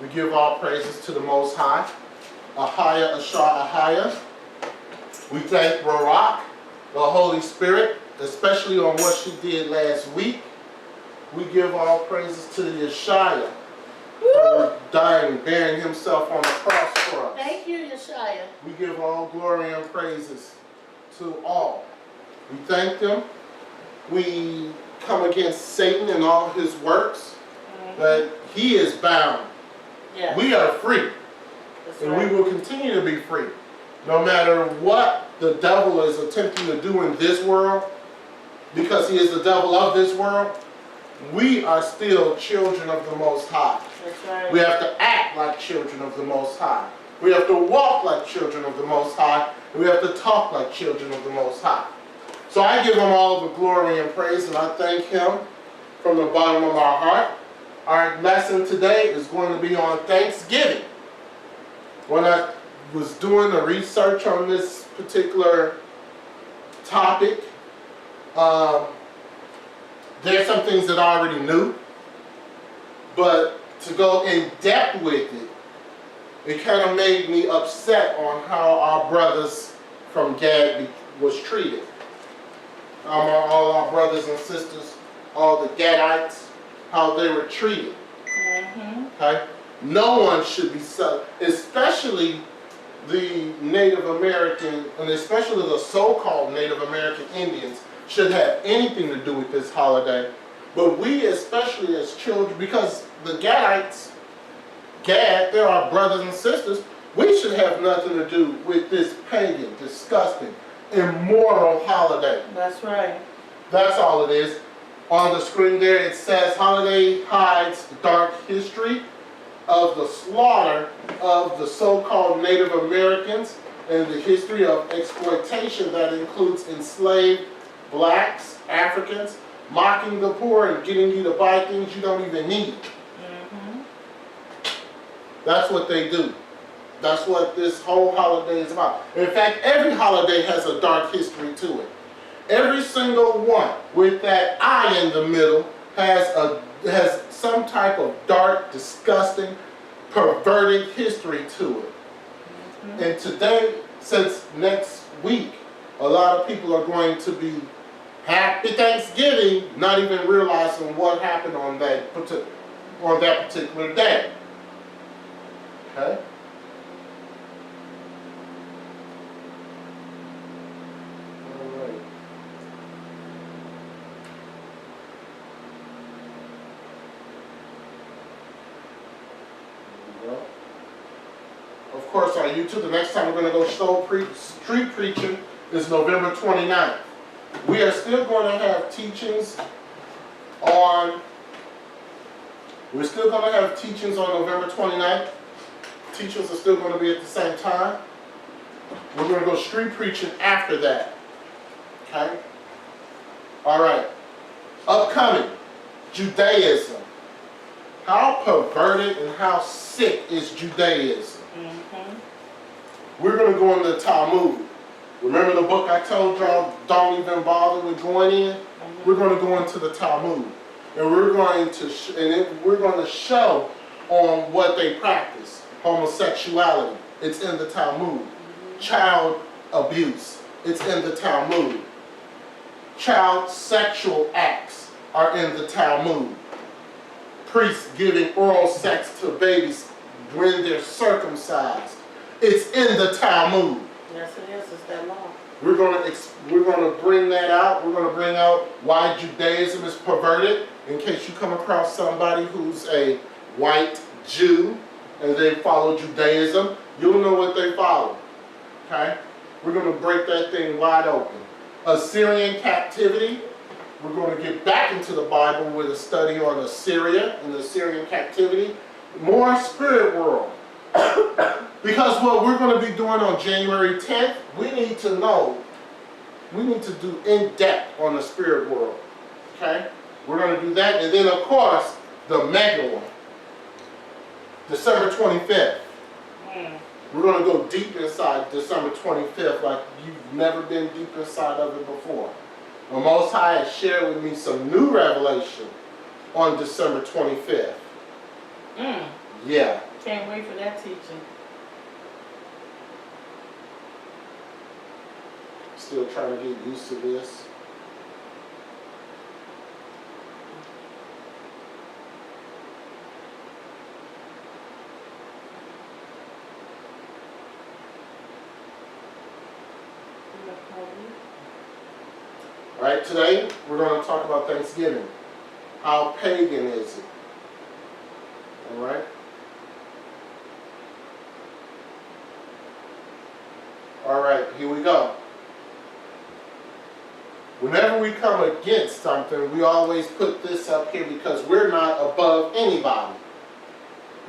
We give all praises to the Most High. Ahaya, Ashar, Ahaya. We thank Barak, the Holy Spirit, especially on what she did last week. We give all praises to Yeshaya for dying, bearing himself on the cross for us. Thank you, Yeshaya. We give all glory and praises to all. We thank them. We come against Satan and all his works, but he is bound. Yes. We are free, That's and right. we will continue to be free. No matter what the devil is attempting to do in this world, because he is the devil of this world, we are still children of the Most High. That's right. We have to act like children of the Most High. We have to walk like children of the Most High. And we have to talk like children of the Most High. So I give him all the glory and praise, and I thank him from the bottom of our heart. Our lesson today is going to be on Thanksgiving. When I was doing the research on this particular topic, there's some things that I already knew, but to go in depth with it, it kind of made me upset on how our brothers from Gad was treated. All our brothers and sisters, all the Gadites, how they were treated. Okay? No one should be especially the Native American, and especially the so-called Native American Indians, should have anything to do with this holiday. But we, especially as children, because the Gadites, they're our brothers and sisters, we should have nothing to do with this pagan, disgusting, immoral holiday. That's right. That's all it is. On the screen there it says, holiday hides the dark history of the slaughter of the so-called Native Americans and the history of exploitation that includes enslaved blacks, Africans, mocking the poor and getting you to buy things you don't even need. That's what they do. That's what this whole holiday is about. In fact, every holiday has a dark history to it. Every single one with that I in the middle has some type of dark, disgusting, perverted history to it. And today, since next week, a lot of people are going to be Happy Thanksgiving, not even realizing what happened on that particular day. Okay? All right. There we go. Of course, on YouTube, the next time we're going to go street preaching is November 29th. We are still going to have teachings on November 29th. Teachings are still going to be at the same time. We're going to go street preaching after that. Okay? All right. Upcoming, Judaism. How perverted and how sick is Judaism? We're going to go into the Talmud. Remember the book I told y'all, don't even bother with going in? We're going to go into the Talmud. And we're going to show on what they practice. Homosexuality, it's in the Talmud. Child abuse, it's in the Talmud. Child sexual acts are in the Talmud. Priests giving oral sex to babies when they're circumcised, it's in the Talmud. Yes, it is. It's that long. We're going to bring that out. We're going to bring out why Judaism is perverted. In case you come across somebody who's a white Jew and they follow Judaism, you'll know what they follow. Okay? We're going to break that thing wide open. Assyrian captivity. We're going to get back into the Bible with a study on Assyria and the Assyrian captivity. More spirit world. Because what we're going to be doing on January 10th, we need to do in-depth on the spirit world. Okay? We're going to do that. And then, of course, the mega one. December 25th. We're going to go deep inside December 25th like you've never been deep inside of it before. The Most High has shared with me some new revelation on December 25th. Yeah. Can't wait for that teaching. Still trying to get used to this. All right, today we're going to talk about Thanksgiving. How pagan is it? All right? All right, here we go. Whenever we come against something, we always put this up here because we're not above anybody.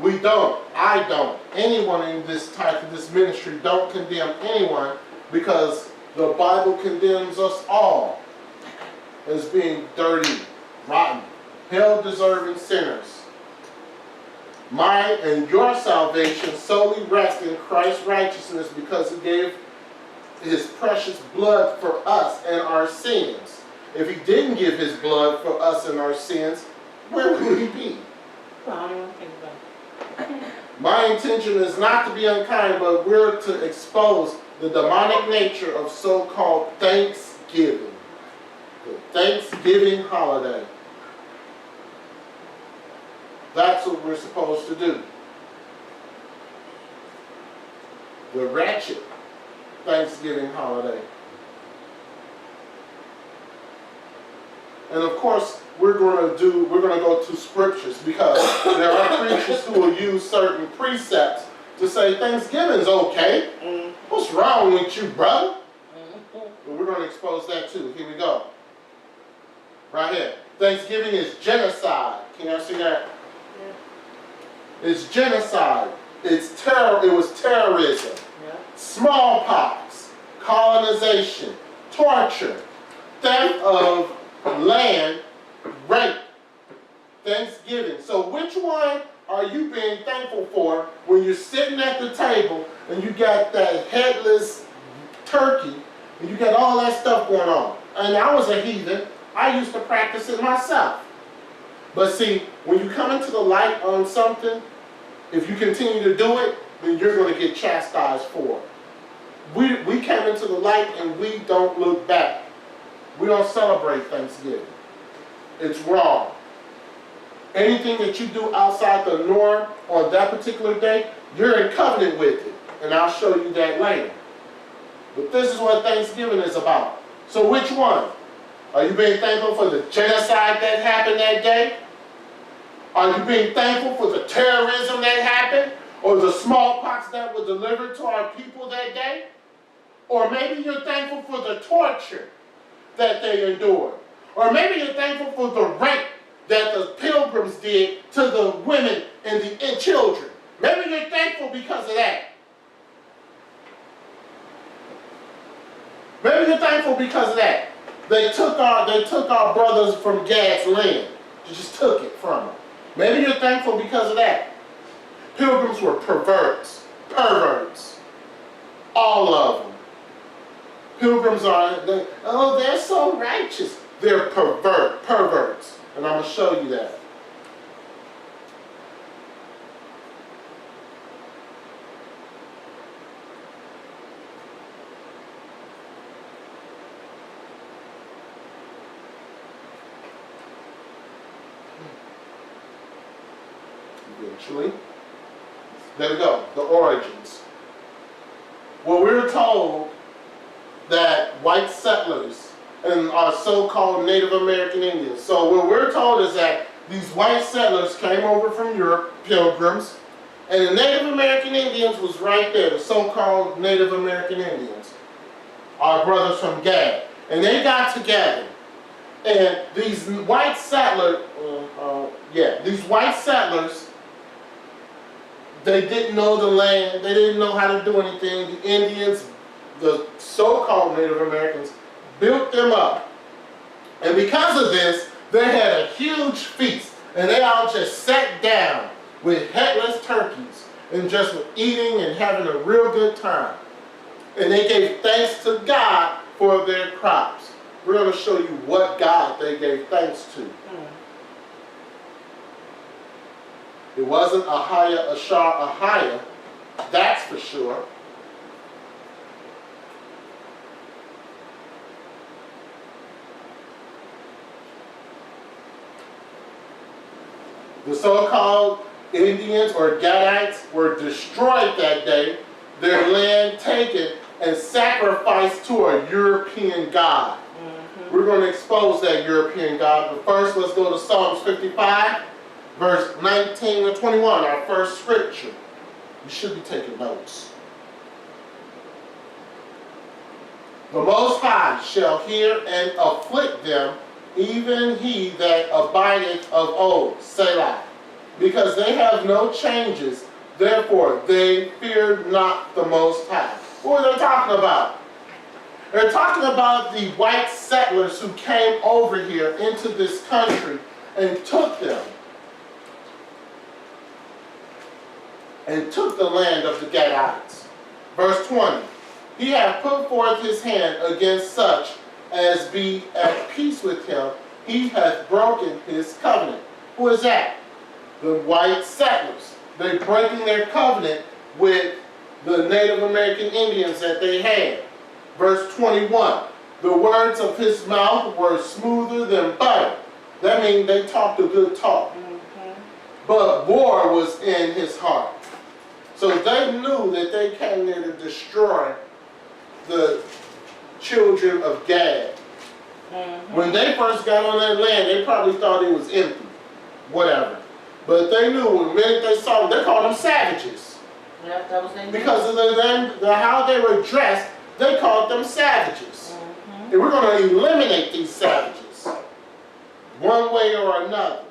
We don't. I don't. Anyone in this type of this ministry don't condemn anyone because the Bible condemns us all as being dirty, rotten, hell-deserving sinners. My and your salvation solely rests in Christ's righteousness because He gave His precious blood for us and our sins. If He didn't give His blood for us and our sins, where would He be? Well, I don't even think about it. My intention is not to be unkind, but we're to expose the demonic nature of so-called Thanksgiving. The Thanksgiving holiday. That's what we're supposed to do. The ratchet Thanksgiving holiday. And of course, we're going to go to scriptures because there are preachers who will use certain precepts to say Thanksgiving's okay. What's wrong with you, brother? But we're going to expose that too. Here we go. Right here. Thanksgiving is genocide. Can y'all see that? Yeah. It's genocide. It's terror. It was terrorism. Yeah. Smallpox, colonization, torture, theft of land, rape, Thanksgiving. So which one are you being thankful for when you're sitting at the table and you got that headless turkey and you got all that stuff going on? And I was a heathen. I used to practice it myself. But see, when you come into the light on something, if you continue to do it, then you're going to get chastised for it. We came into the light and we don't look back. We don't celebrate Thanksgiving. It's wrong. Anything that you do outside the norm on that particular day, you're in covenant with it. And I'll show you that later. But this is what Thanksgiving is about. So which one? Are you being thankful for the genocide that happened that day? Are you being thankful for the terrorism that happened? Or the smallpox that was delivered to our people that day? Or maybe you're thankful for the torture that they endured. Or maybe you're thankful for the rape that the pilgrims did to the women and children. Maybe you're thankful because of that. Maybe you're thankful because of that. They took our brothers from Gad's land. They just took it from them. Maybe you're thankful because of that. Pilgrims were perverts. All of them. Pilgrims they're so righteous. They're perverts. And I'm going to show you that. Eventually. There we go. The origins. Well, we're told that white settlers and our so-called Native American Indians. So what we're told is that these white settlers came over from Europe, pilgrims, and the Native American Indians was right there, the so-called Native American Indians, our brothers from Gad. And they got together. And these white settlers, they didn't know the land, they didn't know how to do anything. The Indians, the so-called Native Americans, built them up. And because of this, they had a huge feast. And they all just sat down with headless turkeys and just were eating and having a real good time. And they gave thanks to God for their crops. We're going to show you what God they gave thanks to. It wasn't Ahiah, that's for sure. The so-called Indians or Gadites were destroyed that day, their land taken and sacrificed to a European god. We're going to expose that European god, but first let's go to Psalms 55, verse 19 to 21, our first scripture. You should be taking notes. The Most High shall hear and afflict them, even he that abideth of old, Selah. Because they have no changes, therefore they fear not the Most High. What are they talking about? They're talking about the white settlers who came over here into this country and took them. And took the land of the Gadites. Verse 20. He hath put forth his hand against such as be at peace with him. He hath broken his covenant. Who is that? The white settlers. They're breaking their covenant with the Native American Indians that they had. Verse 21. The words of his mouth were smoother than butter. That means they talked a good talk. But war was in his heart. So they knew that they came there to destroy the children of Gad. When they first got on that land, they probably thought it was empty. Whatever. But they knew the minute they saw them, they called them savages. Yep, that was their name. Because of how they were dressed, they called them savages. And we're going to eliminate these savages one way or another.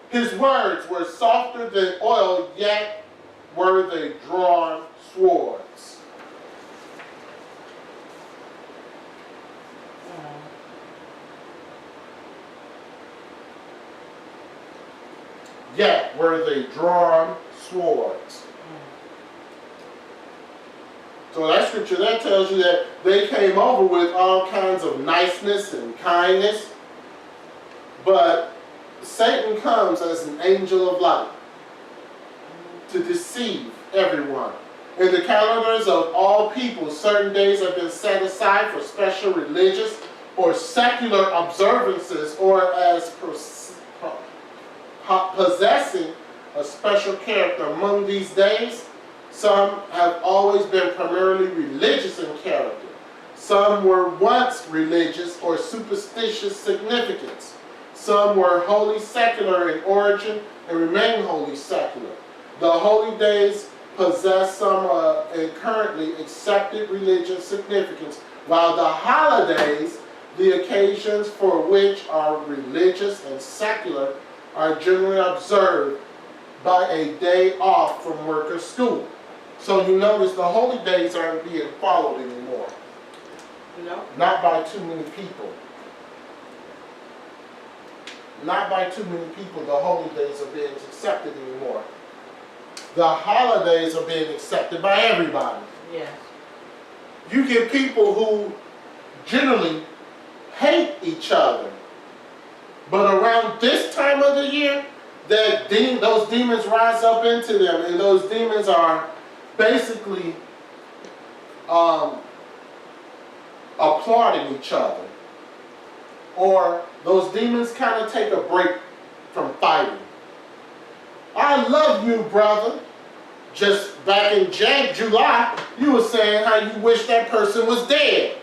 His words were softer than oil, yet were they drawn swords. Yet were they drawn swords. So that scripture, that tells you that they came over with all kinds of niceness and kindness, but Satan comes as an angel of light to deceive everyone. In the calendars of all people, certain days have been set aside for special religious or secular observances, or as possessing a special character. Among these days, some have always been primarily religious in character. Some were once religious or superstitious significance. Some were wholly secular in origin and remain wholly secular. The holy days possess some and currently accepted religious significance, while the holidays, the occasions for which are religious and secular, are generally observed by a day off from work or school. So you notice the holy days aren't being followed anymore. No. Not by too many people. Not by too many people the holy days are being accepted anymore. The holidays are being accepted by everybody. Yes. You get people who generally hate each other. But around this time of the year, those demons rise up into them, and those demons are basically applauding each other. Or those demons kind of take a break from fighting. I love you, brother. Just back in July, you were saying how you wish that person was dead.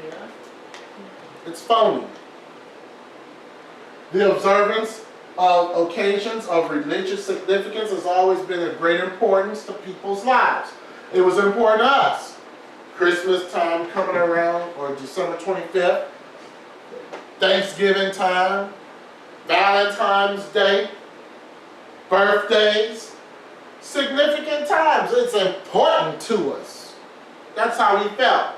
Yeah. It's phony. The observance of occasions of religious significance has always been of great importance to people's lives. It was important to us. Christmas time coming around, or December 25th, Thanksgiving time, Valentine's Day, birthdays, significant times. It's important to us. That's how we felt.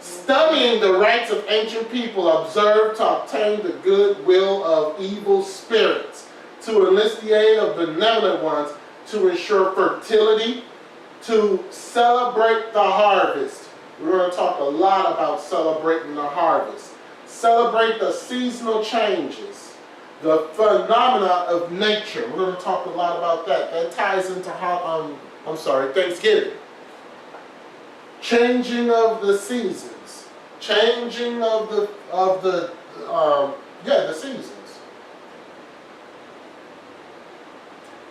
Studying the rites of ancient people observed to obtain the goodwill of evil spirits, to enlist the aid of benevolent ones, to ensure fertility, to celebrate the harvest. We're going to talk a lot about celebrating the harvest. Celebrate the seasonal changes, The phenomena of nature. We're going to talk a lot about that. That ties into Thanksgiving. Changing of the seasons. Changing of the seasons.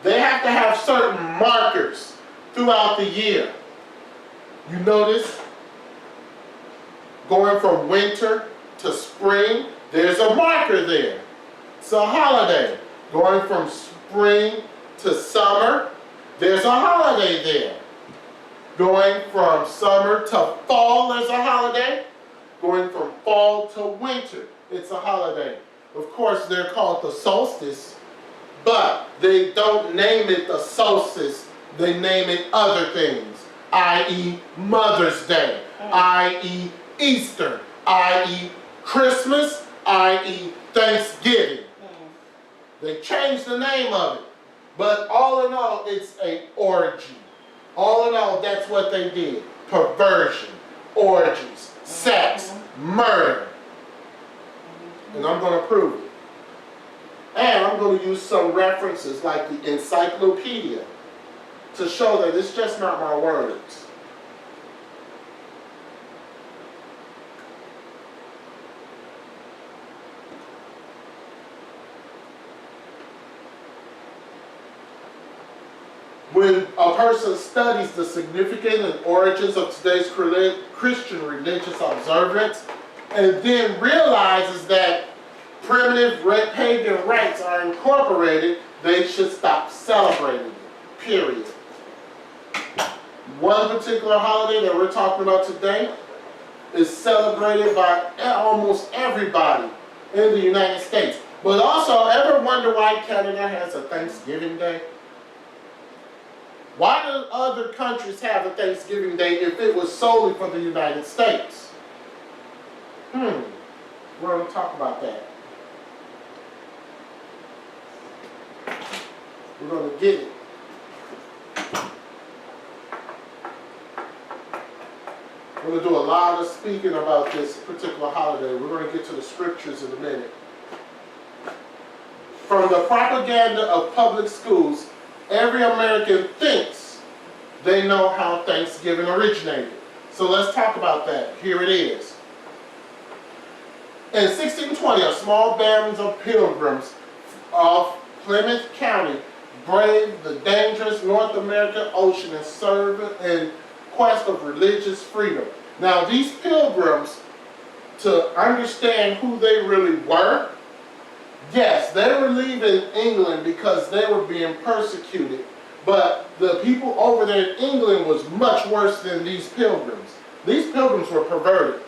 They have to have certain markers throughout the year. You notice, going from winter to spring, there's a marker there. It's a holiday. Going from spring to summer, there's a holiday there. Going from summer to fall, there's a holiday. Going from fall to winter, it's a holiday. Of course, they're called the solstice, but they don't name it the solstice. They name it other things, i.e. Mother's Day, i.e. Easter, i.e. Christmas, i.e. Thanksgiving. They changed the name of it. But all in all, it's an orgy. All in all, that's what they did. Perversion, orgies, sex, murder. And I'm going to prove it. And I'm going to use some references like the encyclopedia to show that it's just not my words. When a person studies the significance and origins of today's Christian religious observance, and then realizes that primitive pagan rites are incorporated, they should stop celebrating it, period. One particular holiday that we're talking about today is celebrated by almost everybody in the United States. But also, ever wonder why Canada has a Thanksgiving Day? Why do other countries have a Thanksgiving Day if it was solely for the United States? We're going to talk about that. We're going to get it. We're going to do a lot of speaking about this particular holiday. We're going to get to the scriptures in a minute. From the propaganda of public schools, every American thinks they know how Thanksgiving originated. So let's talk about that. Here it is. In 1620, a small band of pilgrims of Plymouth County braved the dangerous North American Ocean in quest of religious freedom. Now, these pilgrims, to understand who they really were, yes, they were leaving England because they were being persecuted. But the people over there in England was much worse than these pilgrims. These pilgrims were perverted.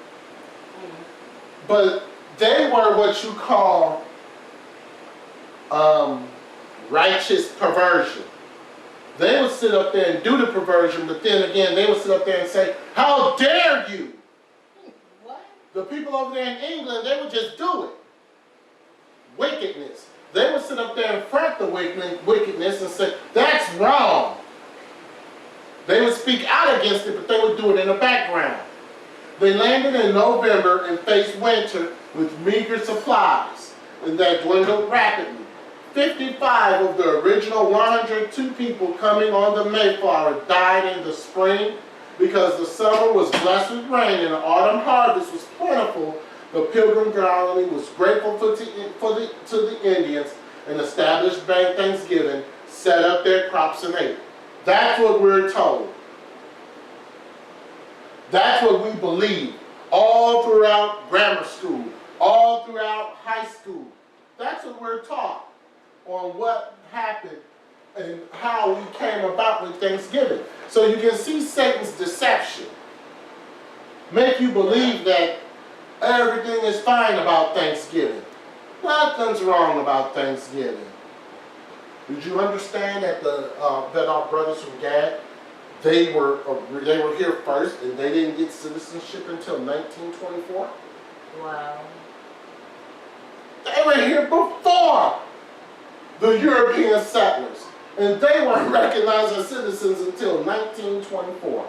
But they were what you call righteous perversion. They would sit up there and do the perversion, but then again, they would sit up there and say, "How dare you?" What? The people over there in England, they would just do it. Wickedness. They would sit up there and front the wickedness and say, "That's wrong." They would speak out against it, but they would do it in the background. They landed in November and faced winter with meager supplies, and that dwindled rapidly. 55 of the original 102 people coming on the Mayflower died in the spring because the summer was blessed with rain and the autumn harvest was plentiful. The Pilgrim colony was grateful to the Indians and established Bank Thanksgiving, set up their crops and ate. That's what we're told. That's what we believe all throughout grammar school, all throughout high school. That's what we're taught on what happened and how we came about with Thanksgiving. So you can see Satan's deception. Make you believe that everything is fine about Thanksgiving. Nothing's wrong about Thanksgiving. Did you understand that that our brothers from Gad, they were here first and they didn't get citizenship until 1924? Wow. They were here before the European settlers, and they weren't recognized as citizens until 1924.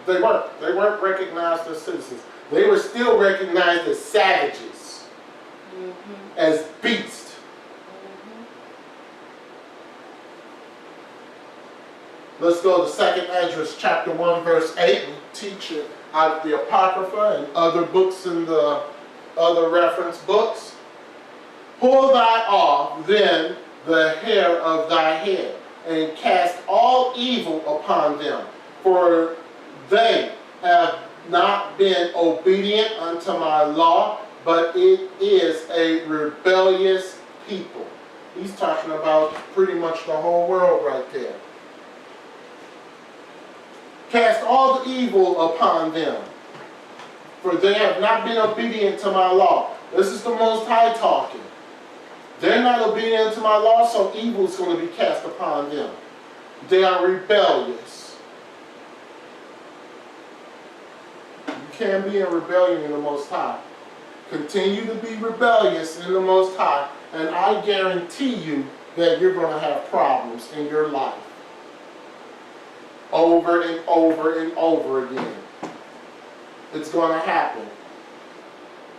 They weren't. They weren't recognized as citizens. They were still recognized as savages, as beasts. Let's go to 2nd Esdras chapter 1 verse 8. We teach it out of the Apocrypha and other books in the other reference books. Pull thy off then the hair of thy head, and cast all evil upon them, for they have not been obedient unto my law, but it is a rebellious people. He's talking about pretty much the whole world right there. Cast all the evil upon them, for they have not been obedient to my law. This is the Most High talking. They're not obedient to my law, so evil is going to be cast upon them. They are rebellious. You can't be in rebellion in the Most High. Continue to be rebellious in the Most High, and I guarantee you that you're going to have problems in your life. Over and over and over again. It's going to happen.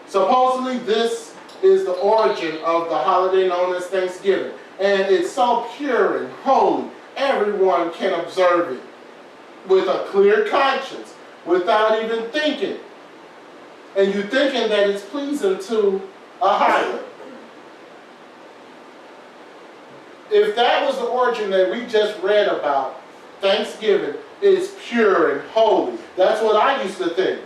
Supposedly this is the origin of the holiday known as Thanksgiving. And it's so pure and holy, everyone can observe it with a clear conscience, without even thinking. And you're thinking that it's pleasing to a higher. If that was the origin that we just read about, Thanksgiving is pure and holy. That's what I used to think.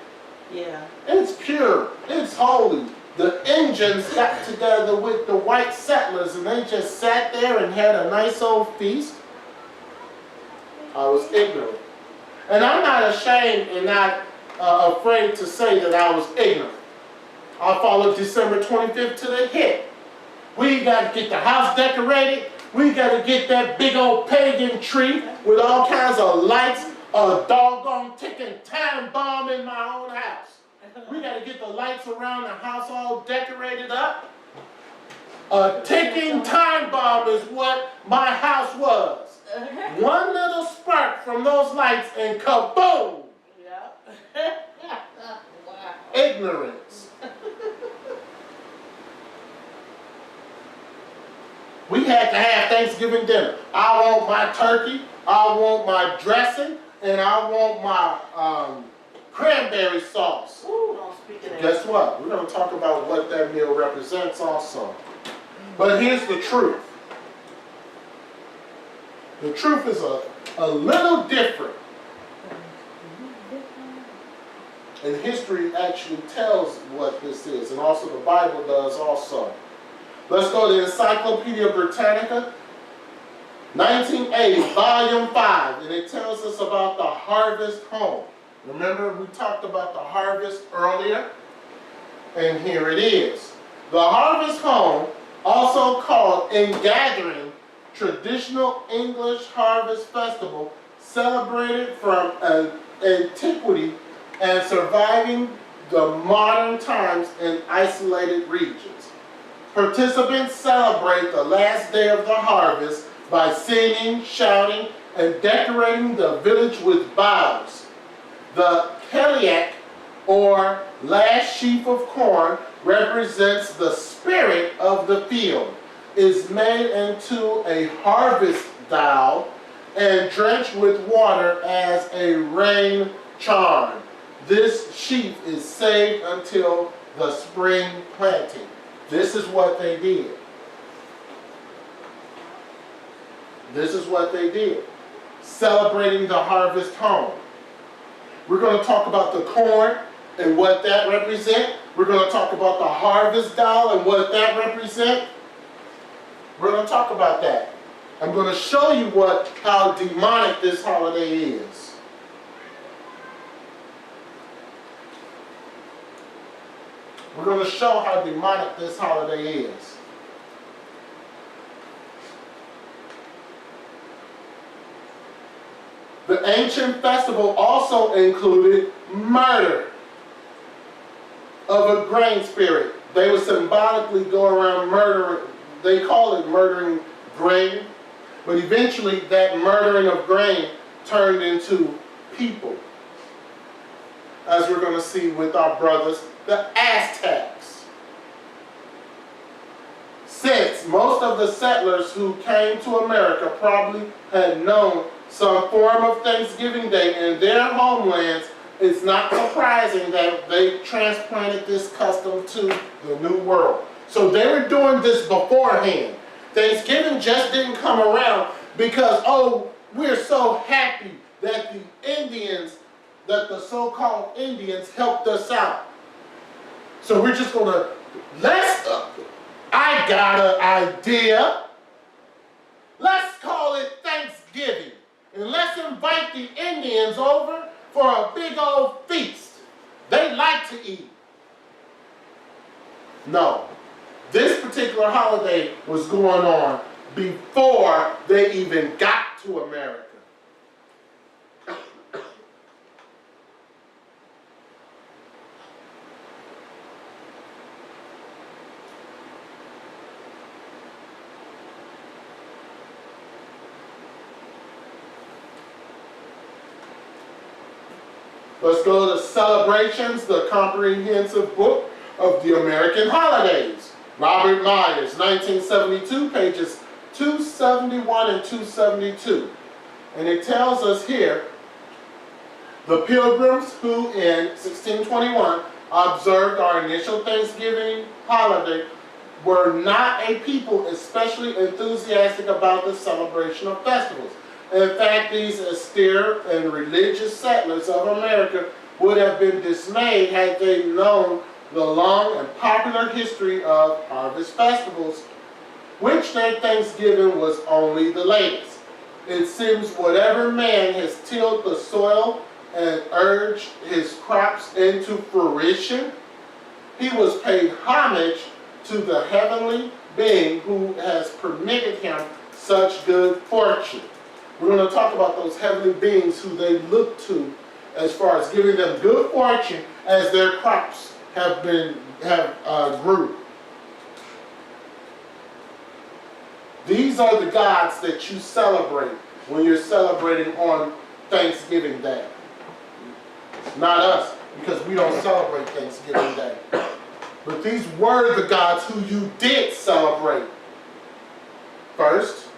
Yeah. It's pure. It's holy. The Indians got together with the white settlers and they just sat there and had a nice old feast. I was ignorant. And I'm not ashamed and not afraid to say that I was ignorant. I followed December 25th to the hit. We got to get the house decorated. We got to get that big old pagan tree with all kinds of lights, a doggone ticking time bomb in my own house. We got to get the lights around the house all decorated up. A ticking time bomb is what my house was. One little spark from those lights and kaboom! Yeah. Wow. Ignorance. We had to have Thanksgiving dinner. I want my turkey, I want my dressing, and I want my cranberry sauce. Ooh, don't speak of that. Guess what? We're going to talk about what that meal represents also. But here's the truth. The truth is a little different. And history actually tells what this is, and also the Bible does also. Let's go to Encyclopedia Britannica, 1980, volume 5, and it tells us about the harvest home. Remember, we talked about the harvest earlier, and here it is. The harvest home, also called Ingathering, traditional English harvest festival, celebrated from antiquity and surviving the modern times in isolated regions. Participants celebrate the last day of the harvest by singing, shouting, and decorating the village with boughs. The Keliak, or last sheaf of corn, represents the spirit of the field, is made into a harvest doll, and drenched with water as a rain charm. This sheaf is saved until the spring planting. This is what they did. This is what they did. Celebrating the harvest home. We're going to talk about the corn and what that represents. We're going to talk about the harvest doll and what that represents. We're going to talk about that. I'm going to show you how demonic this holiday is. We're going to show how demonic this holiday is. The ancient festival also included murder of a grain spirit. They would symbolically go around murdering, they call it murdering grain, but eventually that murdering of grain turned into people. as we're going to see with our brothers, the Aztecs. Since most of the settlers who came to America probably had known some form of Thanksgiving Day in their homelands, it's not surprising that they transplanted this custom to the New World. So they were doing this beforehand. Thanksgiving just didn't come around because, oh, we're so happy that the so-called Indians helped us out. So we're just gonna, I got an idea. Let's call it Thanksgiving. And let's invite the Indians over for a big old feast. They like to eat. No. This particular holiday was going on before they even got to America. Let's go to Celebrations, the comprehensive book of the American holidays. Robert Myers, 1972, pages 271 and 272. And it tells us here, the Pilgrims who in 1621 observed our initial Thanksgiving holiday were not a people especially enthusiastic about the celebration of festivals. In fact, these austere and religious settlers of America would have been dismayed had they known the long and popular history of harvest festivals, which their Thanksgiving was only the latest. It seems whatever man has tilled the soil and urged his crops into fruition, he was paid homage to the heavenly being who has permitted him such good fortune. We're going to talk about those heavenly beings who they look to as far as giving them good fortune as their crops have grew. These are the gods that you celebrate when you're celebrating on Thanksgiving Day. Not us, because we don't celebrate Thanksgiving Day. But these were the gods who you did celebrate. First,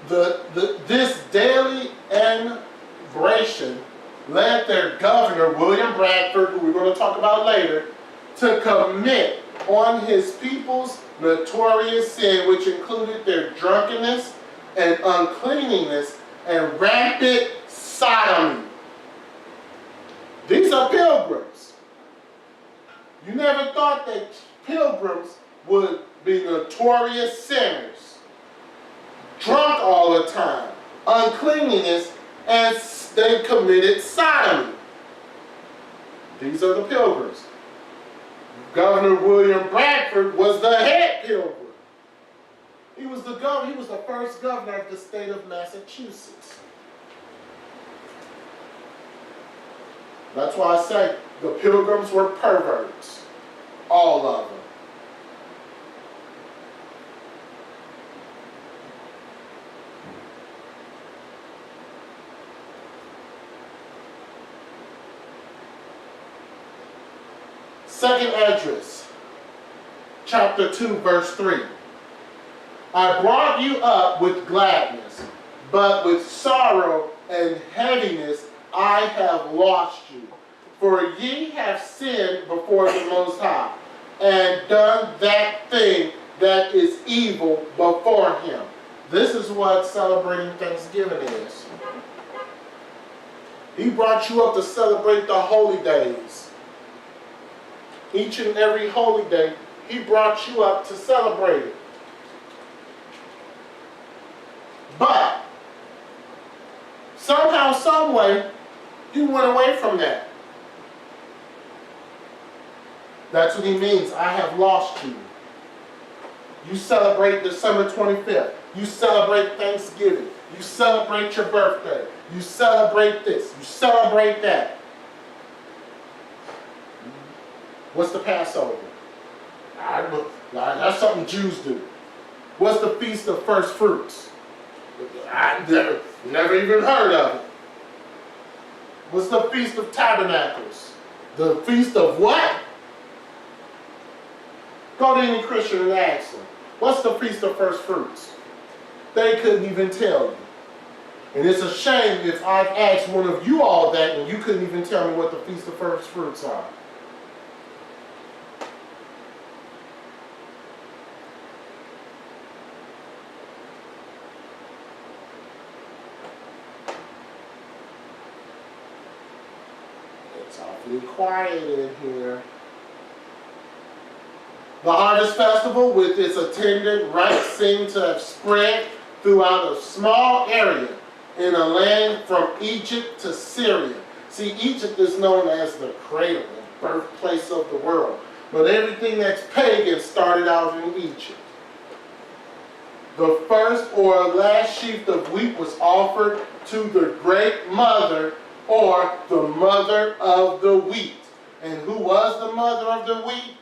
this daily inauguration led their governor, William Bradford, who we're going to talk about later, to commit on his people's notorious sin, which included their drunkenness and uncleanliness and rampant sodomy. These are pilgrims. You never thought that pilgrims would be notorious sinners, drunk all the time, uncleanliness, and they committed sodomy. These are the pilgrims. Governor William Bradford was the head pilgrim. He was the first governor of the state of Massachusetts. That's why I say the pilgrims were perverts. All of them. Second address, chapter 2, verse 3. I brought you up with gladness, but with sorrow and heaviness I have lost you. For ye have sinned before the Most High, and done that thing that is evil before him. This is what celebrating Thanksgiving is. He brought you up to celebrate the holy days. Each and every holy day, he brought you up to celebrate it. But somehow, some way, you went away from that. That's what he means. I have lost you. You celebrate December 25th. You celebrate Thanksgiving. You celebrate your birthday. You celebrate this. You celebrate that. What's the Passover? That's something Jews do. What's the Feast of First Fruits? I never even heard of it. What's the Feast of Tabernacles? The Feast of what? Go to any Christian and ask them. What's the Feast of First Fruits? They couldn't even tell you. And it's a shame if I've asked one of you all that and you couldn't even tell me what the Feast of First Fruits are. It's awfully quiet in here. The Harvest Festival, with its attendant rites, seemed to have spread throughout a small area in a land from Egypt to Syria. See, Egypt is known as the cradle and birthplace of the world. But everything that's pagan started out in Egypt. The first or last sheaf of wheat was offered to the great mother, or the mother of the wheat. And who was the mother of the wheat?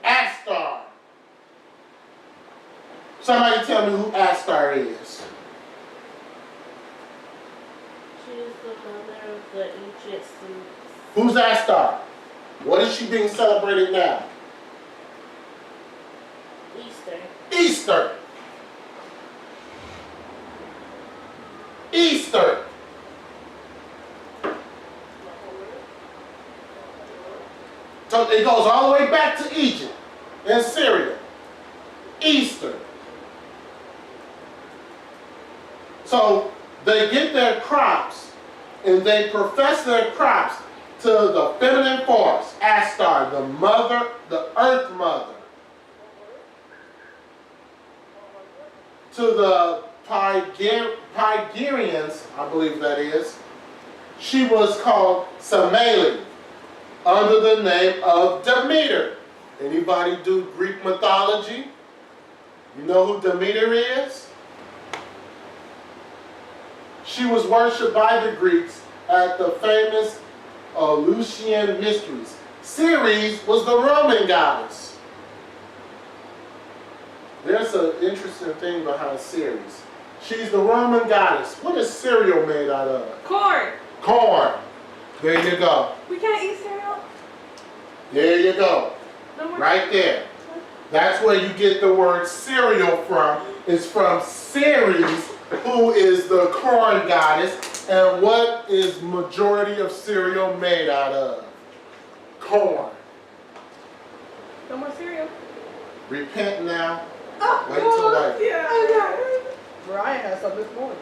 Astar. Somebody tell me who Astar is. She is the mother of the Egyptians. Who's Astar? What is she being celebrated now? Easter. Easter. Easter. So it goes all the way back to Egypt and Syria. Easter. So they get their crops and they profess their crops to the feminine force, Astar, the mother, the earth mother. To the Pygerians, I believe that is, she was called Semele, under the name of Demeter. Anybody do Greek mythology? You know who Demeter is? She was worshipped by the Greeks at the famous Eleusinian Mysteries. Ceres was the Roman goddess. There's an interesting thing behind Ceres. She's the Roman goddess. What is cereal made out of? Corn. Corn. There you go. We can't eat cereal? There you go. No more. Right there. That's where you get the word cereal from. It's from Ceres, who is the corn goddess. And what is majority of cereal made out of? Corn. No more cereal. Repent now. Oh, Wait till later. yeah, I know. Brian has some this morning.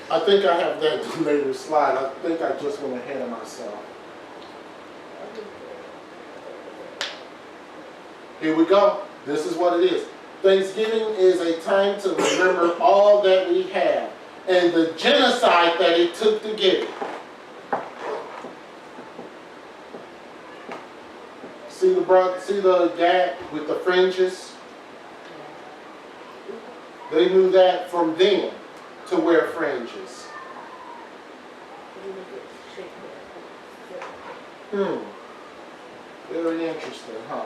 I think I have that later slide. I think I just went ahead of myself. Here we go. This is what it is. Thanksgiving is a time to remember all that we have and the genocide that it took to get it. See the gap with the fringes? They knew that from then to wear fringes. Very interesting, huh?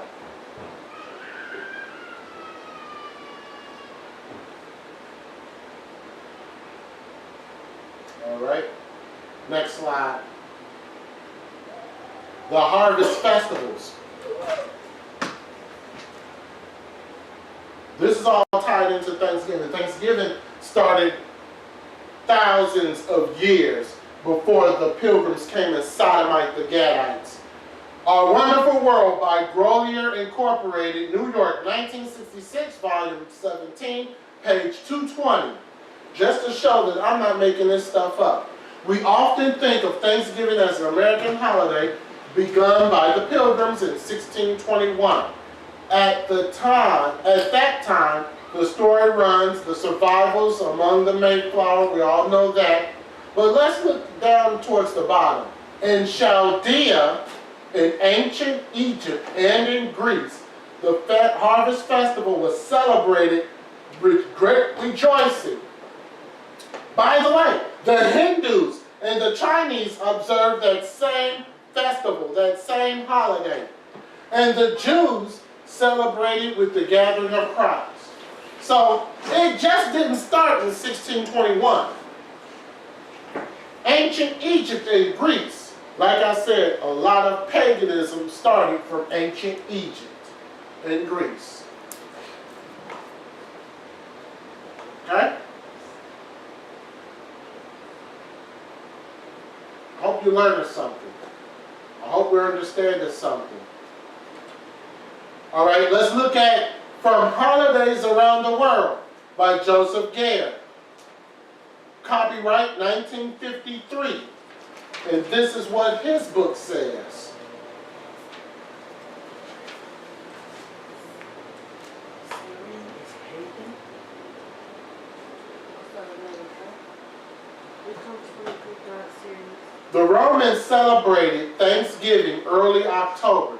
All right. Next slide. The harvest festivals. This is all tied into Thanksgiving. Thanksgiving started thousands of years before the Pilgrims came and sodomite the Gadites. Our Wonderful World by Grolier Incorporated, New York, 1966, volume 17, page 220. Just to show that I'm not making this stuff up. We often think of Thanksgiving as an American holiday begun by the Pilgrims in 1621. At that time, the story runs, the survivals among the Mayflower, we all know that. But let's look down towards the bottom. In Chaldea, in ancient Egypt and in Greece, the harvest festival was celebrated with great rejoicing. By the way, the Hindus and the Chinese observe that same festival, that same holiday. And the Jews celebrated with the gathering of crops. So it just didn't start in 1621. Ancient Egypt and Greece. Like I said, a lot of paganism started from ancient Egypt and Greece. Okay? I hope you're learning something. I hope we're understanding something. All right, let's look at From Holidays Around the World by Joseph Gare. Copyright 1953. And this is what his book says. It comes from the Greek God series. The Romans celebrated Thanksgiving early October.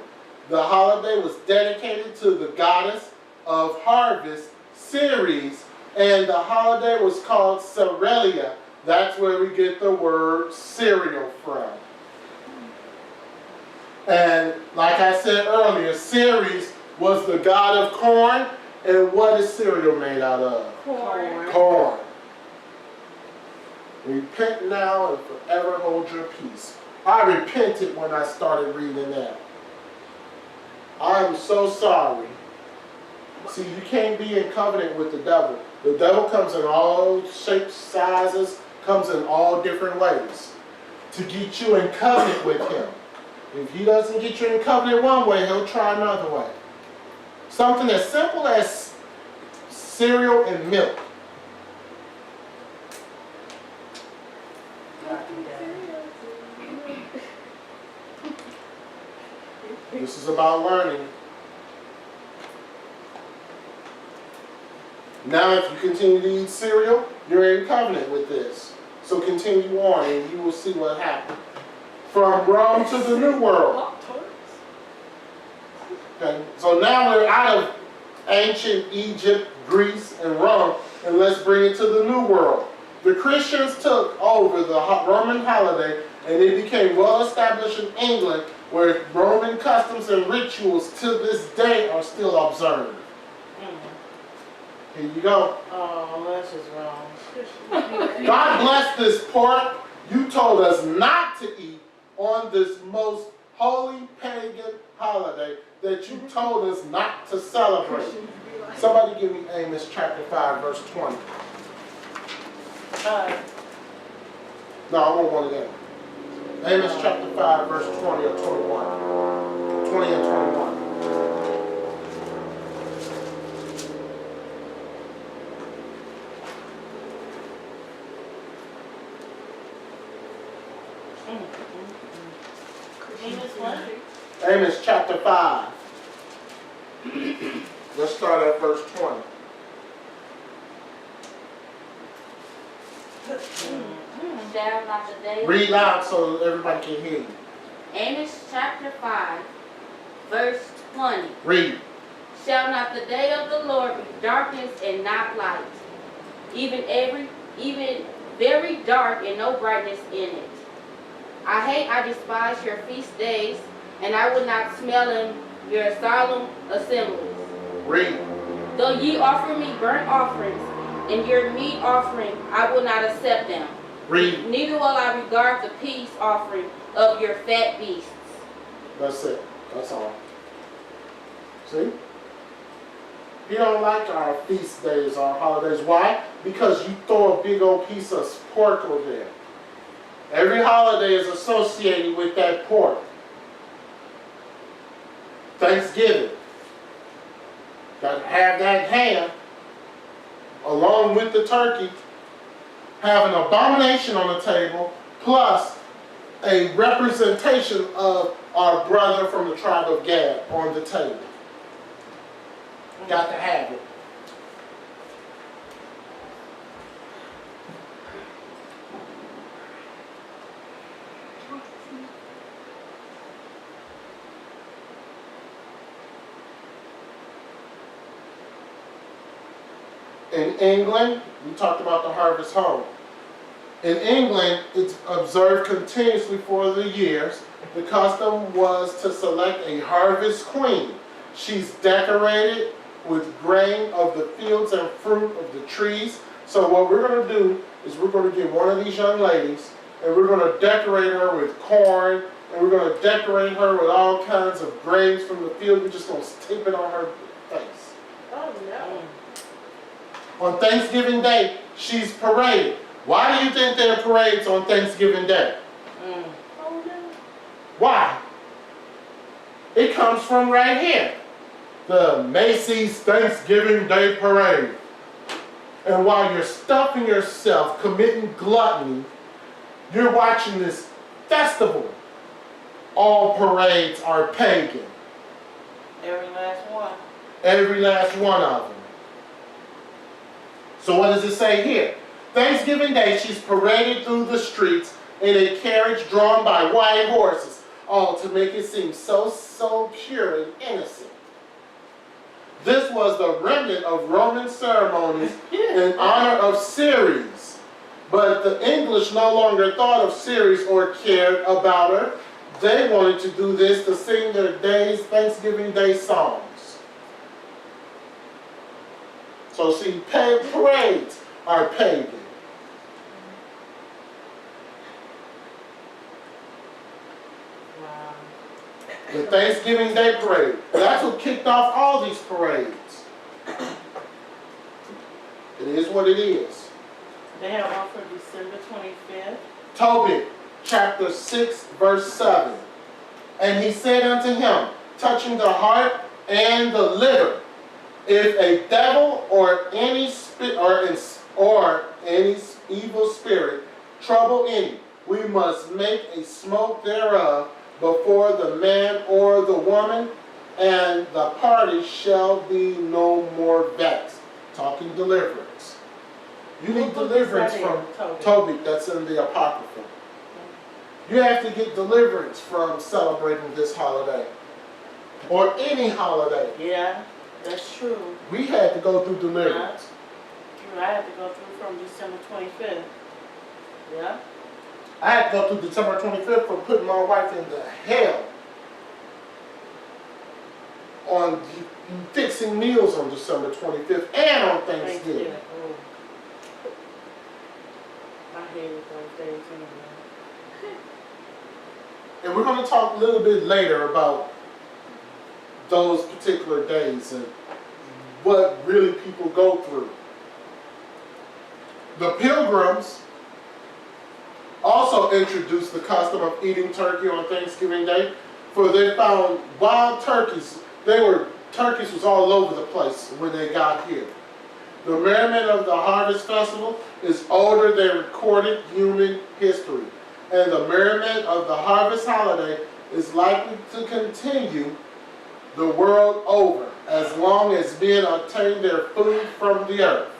The holiday was dedicated to the goddess of harvest, Ceres, and the holiday was called Cerealia. That's where we get the word cereal from. And like I said earlier, Ceres was the god of corn. And what is cereal made out of? Corn. Corn. Repent now and forever hold your peace. I repented when I started reading that. I'm so sorry. See, you can't be in covenant with the devil. The devil comes in all shapes, sizes, comes in all different ways to get you in covenant with him. If he doesn't get you in covenant one way, he'll try another way. Something as simple as cereal and milk. This is about learning. Now, if you continue to eat cereal, you're in covenant with this. So continue on and you will see what happens. From Rome to the New World. Okay, so now we're out of ancient Egypt, Greece, and Rome, and let's bring it to the New World. The Christians took over the Roman holiday, and it became well established in England, where Roman customs and rituals to this day are still observed. Here you go. Oh, that's just wrong. God bless this pork you told us not to eat on this most holy pagan holiday that you told us not to celebrate. Somebody give me Amos chapter 5, verse 20. No, I want one of them. Amos chapter 5, verse 20 or 21. 20 and 21. Amos what? Amos chapter 5. Let's start at verse 20. Shall not the day Read loud so everybody can hear you. Amos chapter 5, verse 20. Read. Shall not the day of the Lord be darkness and not light, even very dark and no brightness in it? I despise your feast days, and I will not smell in your solemn assemblies. Read. Though ye offer me burnt offerings, and your meat offering, I will not accept them. Read. Neither will I regard the peace offering of your fat beasts. That's it. That's all. See? He don't like our feast days, our holidays. Why? Because you throw a big old piece of pork over there. Every holiday is associated with that pork. Thanksgiving. Got to have that ham along with the turkey. Have an abomination on the table plus a representation of our brother from the tribe of Gad on the table. Got to have it. In England, we talked about the harvest home. In England, it's observed continuously for the years. The custom was to select a harvest queen. She's decorated with grain of the fields and fruit of the trees. So what we're going to do is we're going to get one of these young ladies and we're going to decorate her with corn, and we're going to decorate her with all kinds of grains from the field. We're just going to tape it on her face. Oh no. On Thanksgiving Day, she's paraded. Why do you think there are parades on Thanksgiving Day? Oh no. Why? It comes from right here. The Macy's Thanksgiving Day Parade. And while you're stuffing yourself, committing gluttony, you're watching this festival. All parades are pagan. Every last one. Every last one of them. So what does it say here? Thanksgiving Day, she's paraded through the streets in a carriage drawn by white horses. All to make it seem so pure and innocent. This was the remnant of Roman ceremonies in honor of Ceres. But the English no longer thought of Ceres or cared about her. They wanted to do this to sing their Thanksgiving Day songs. So see, parades are pagan. Wow. The Thanksgiving Day Parade. That's what kicked off all these parades. It is what it is. They have one for December 25th. Tobit, chapter 6, verse 7. And he said unto him, touching the heart and the liver, if a devil or any any evil spirit trouble any, we must make a smoke thereof before the man or the woman, and the party shall be no more vexed. Talking deliverance. You need deliverance from Tobit, that's in the Apocrypha. You have to get deliverance from celebrating this holiday. Or any holiday. Yeah, that's true. We had to go through deliverance. True, I had to go through from December 25th. Yeah. I had to go through December 25th for putting my wife into hell on fixing meals on December 25th and on Thanksgiving. Oh. I hated those days anyway. And we're going to talk a little bit later about those particular days and what really people go through. The Pilgrims also introduced the custom of eating turkey on Thanksgiving Day, for they found wild turkeys. Turkeys was all over the place when they got here. The merriment of the Harvest Festival is older than recorded human history, and the merriment of the Harvest holiday is likely to continue the world over as long as men obtain their food from the earth.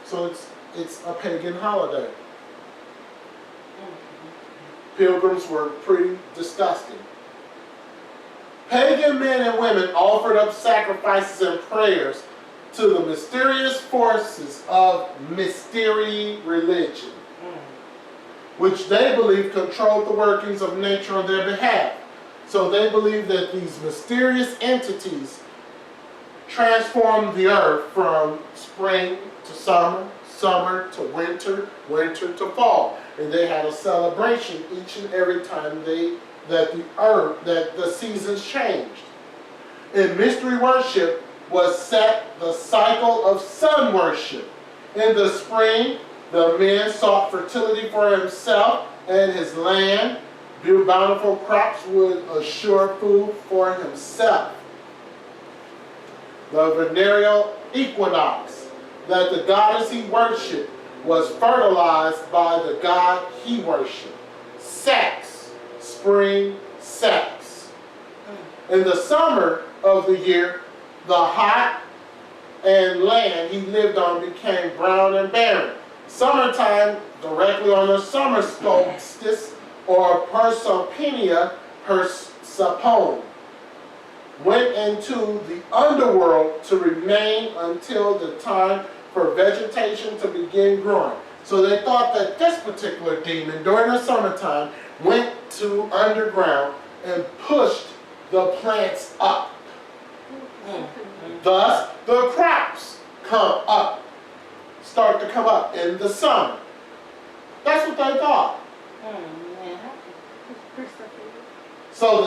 So it's a pagan holiday. Pilgrims were pretty disgusting. Pagan men and women offered up sacrifices and prayers to the mysterious forces of mystery religion, which they believed controlled the workings of nature on their behalf. So they believed that these mysterious entities transformed the earth from spring to summer, summer to winter, winter to fall. And they had a celebration each and every time that the seasons changed. In mystery worship was set the cycle of sun worship. In the spring, the man sought fertility for himself and his land. Bountiful crops would assure food for himself. The venereal equinox, that the goddess he worshipped was fertilized by the god he worshipped. Sex, spring sex. In the summer of the year, the hot and land he lived on became brown and barren. Summertime, directly on the summer solstice, or Persopenia, Persepone, went into the underworld to remain until the time for vegetation to begin growing. So they thought that this particular demon, during the summertime, went to underground and pushed the plants up. Thus, the crops start to come up in the summer. That's what they thought. Man. So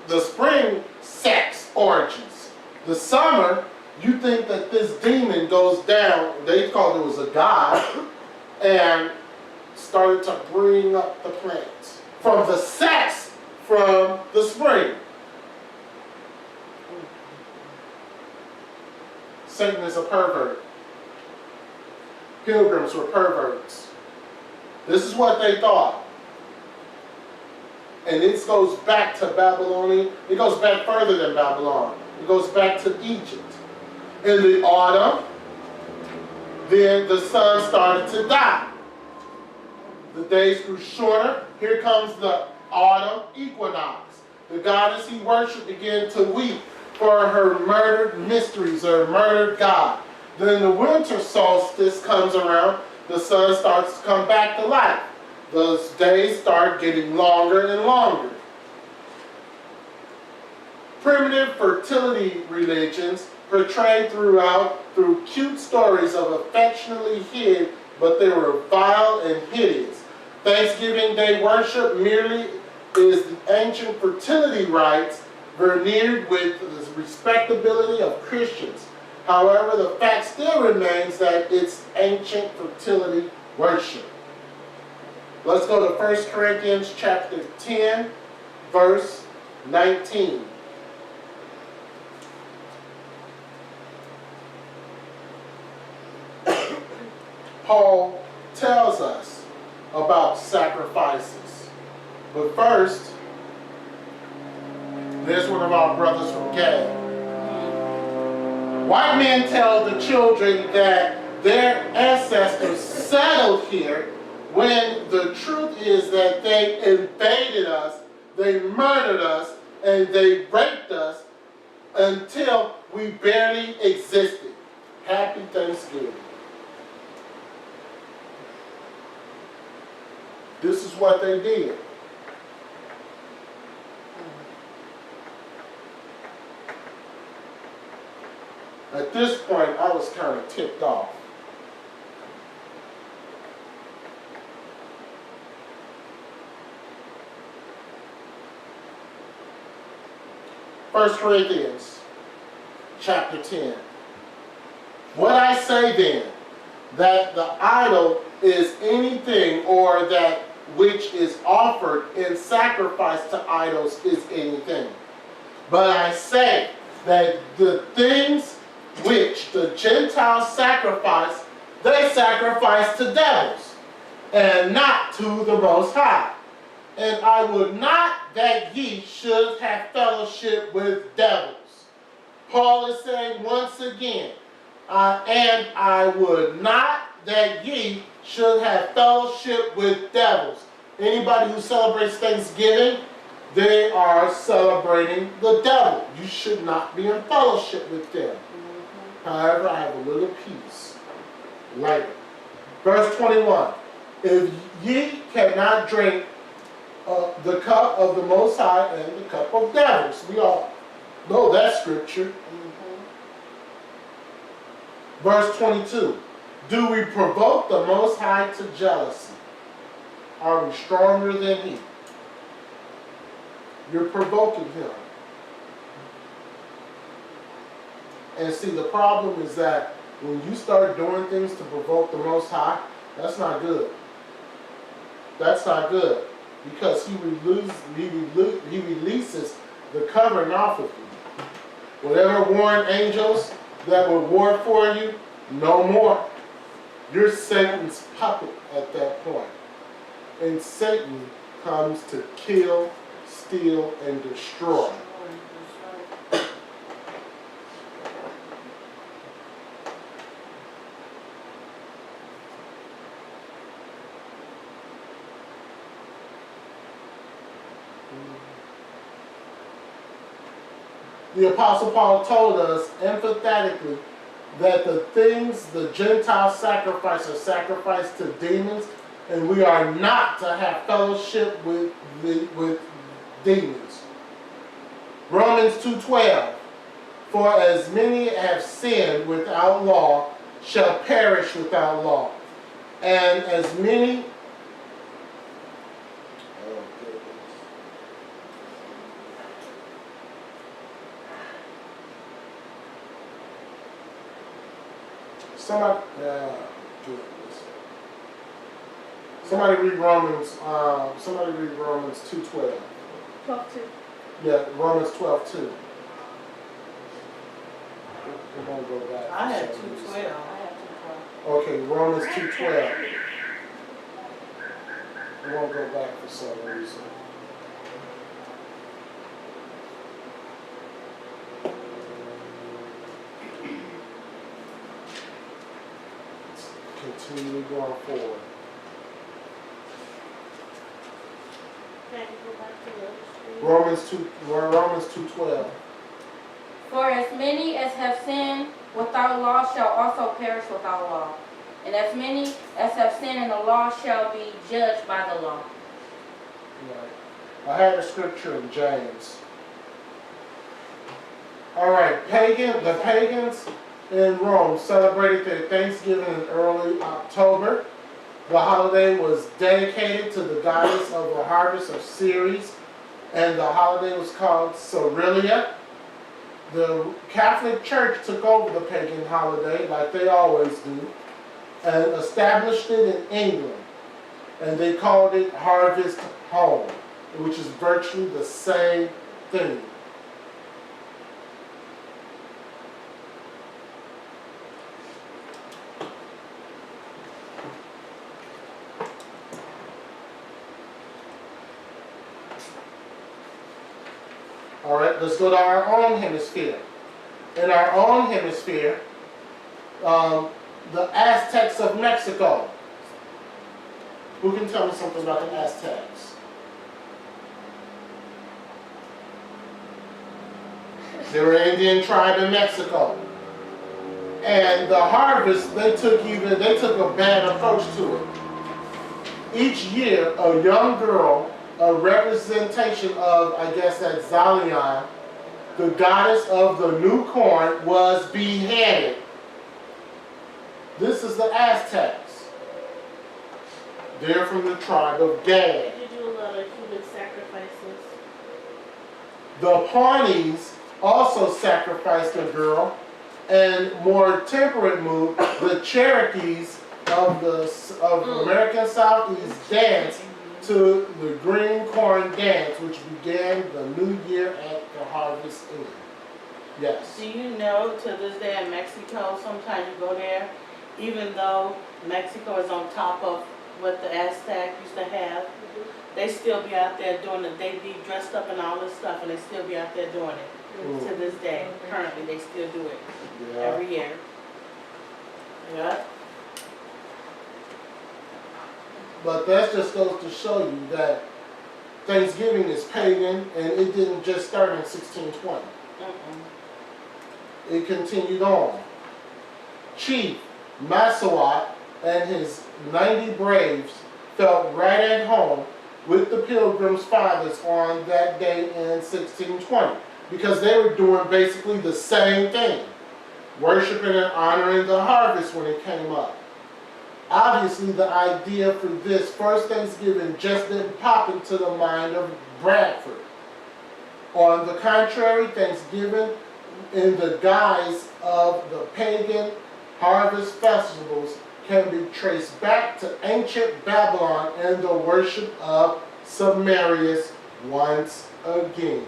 the spring, sex orgies. The summer, you think that this demon goes down, they called it was a god, and started to bring up the plants. From the sex from the spring. Satan is a pervert. Pilgrims were perverts. This is what they thought. And it goes back to Babylonian. It goes back further than Babylon. It goes back to Egypt. In the autumn, then the sun started to die. The days grew shorter. Here comes the autumn equinox. The goddess he worshipped began to weep for her murdered mysteries, her murdered God. Then the winter solstice comes around. The sun starts to come back to life. Those days start getting longer and longer. Primitive fertility religions portrayed through cute stories of affectionately hid, but they were vile and hideous. Thanksgiving Day worship merely is the ancient fertility rites veneered with the respectability of Christians. However, the fact still remains that it's ancient fertility worship. Let's go to 1 Corinthians chapter 10, verse 19. Paul tells us about sacrifices. But first, there's one of our brothers from Gay. White men tell the children that their ancestors settled here when the truth is that they invaded us, they murdered us, and they raped us until we barely existed. Happy Thanksgiving. This is what they did. At this point, I was kind of tipped off. First Corinthians chapter 10. What I say then, that the idol is anything, or that which is offered in sacrifice to idols is anything. But I say that the things which the Gentiles sacrifice, they sacrifice to devils, and not to the Most High. And I would not that ye should have fellowship with devils. Paul is saying once again, and I would not that ye should have fellowship with devils. Anybody who celebrates Thanksgiving, they are celebrating the devil. You should not be in fellowship with them. However, I have a little piece later. Verse 21. If ye cannot drink the cup of the Most High and the cup of devils. We all know that scripture. Verse 22. Do we provoke the Most High to jealousy? Are we stronger than He? You're provoking Him. And see, the problem is that when you start doing things to provoke the Most High, that's not good. That's not good. Because He releases the covering off of you. Whatever warring angels that would war for you, no more. You're Satan's puppet at that point. And Satan comes to kill, steal, and destroy. The Apostle Paul told us emphatically that the things the Gentiles sacrifice are sacrificed to demons, and we are not to have fellowship with demons. Romans 2:12. For as many have sinned without law shall perish without law, and as many Somebody, do it. Somebody read Romans 2:12. 12:2. Yeah, Romans 12:2. We're gonna go back. I had 212. I had 212. Okay, Romans 2:12. We won't go back for some reason. Continue going forward. Can you go back to the other screen? Romans 2:12. For as many as have sinned without law shall also perish without law. And as many as have sinned in the law shall be judged by the law. Right. I had a scripture in James. All right, the pagans in Rome celebrated their Thanksgiving in early October. The holiday was dedicated to the goddess of the harvest of Ceres, and the holiday was called Cerilia. The Catholic Church took over the pagan holiday, like they always do, and established it in England. And they called it Harvest Home, which is virtually the same thing. All right, let's go to our own hemisphere. In our own hemisphere, the Aztecs of Mexico. Who can tell me something about the Aztecs? They were an Indian tribe in Mexico. And the harvest, they took a bad approach to it. Each year, a young girl, a representation of, I guess that's Zalian, the goddess of the new corn, was beheaded. This is the Aztecs. They're from the tribe of Gad. Did you do a lot of human sacrifices? The Pawnees also sacrificed a girl, and more temperate move, the Cherokees of American Southeast danced to the green corn dance, which began the new year at the harvest end. Yes. Do you know to this day in Mexico, sometimes you go there, even though Mexico is on top of what the Aztec used to have, they still be out there doing it. They be dressed up and all this stuff, and they still be out there doing it. Mm. To this day, currently, they still do it Yeah. every year. Yeah. But that just goes to show you that Thanksgiving is pagan, and it didn't just start in 1620. It continued on. Chief Massasoit and his 90 braves felt right at home with the Pilgrims' Fathers on that day in 1620, because they were doing basically the same thing, worshiping and honoring the harvest when it came up. Obviously, the idea for this first Thanksgiving just didn't pop into the mind of Bradford. On the contrary, Thanksgiving, in the guise of the pagan harvest festivals, can be traced back to ancient Babylon and the worship of Sumerius once again.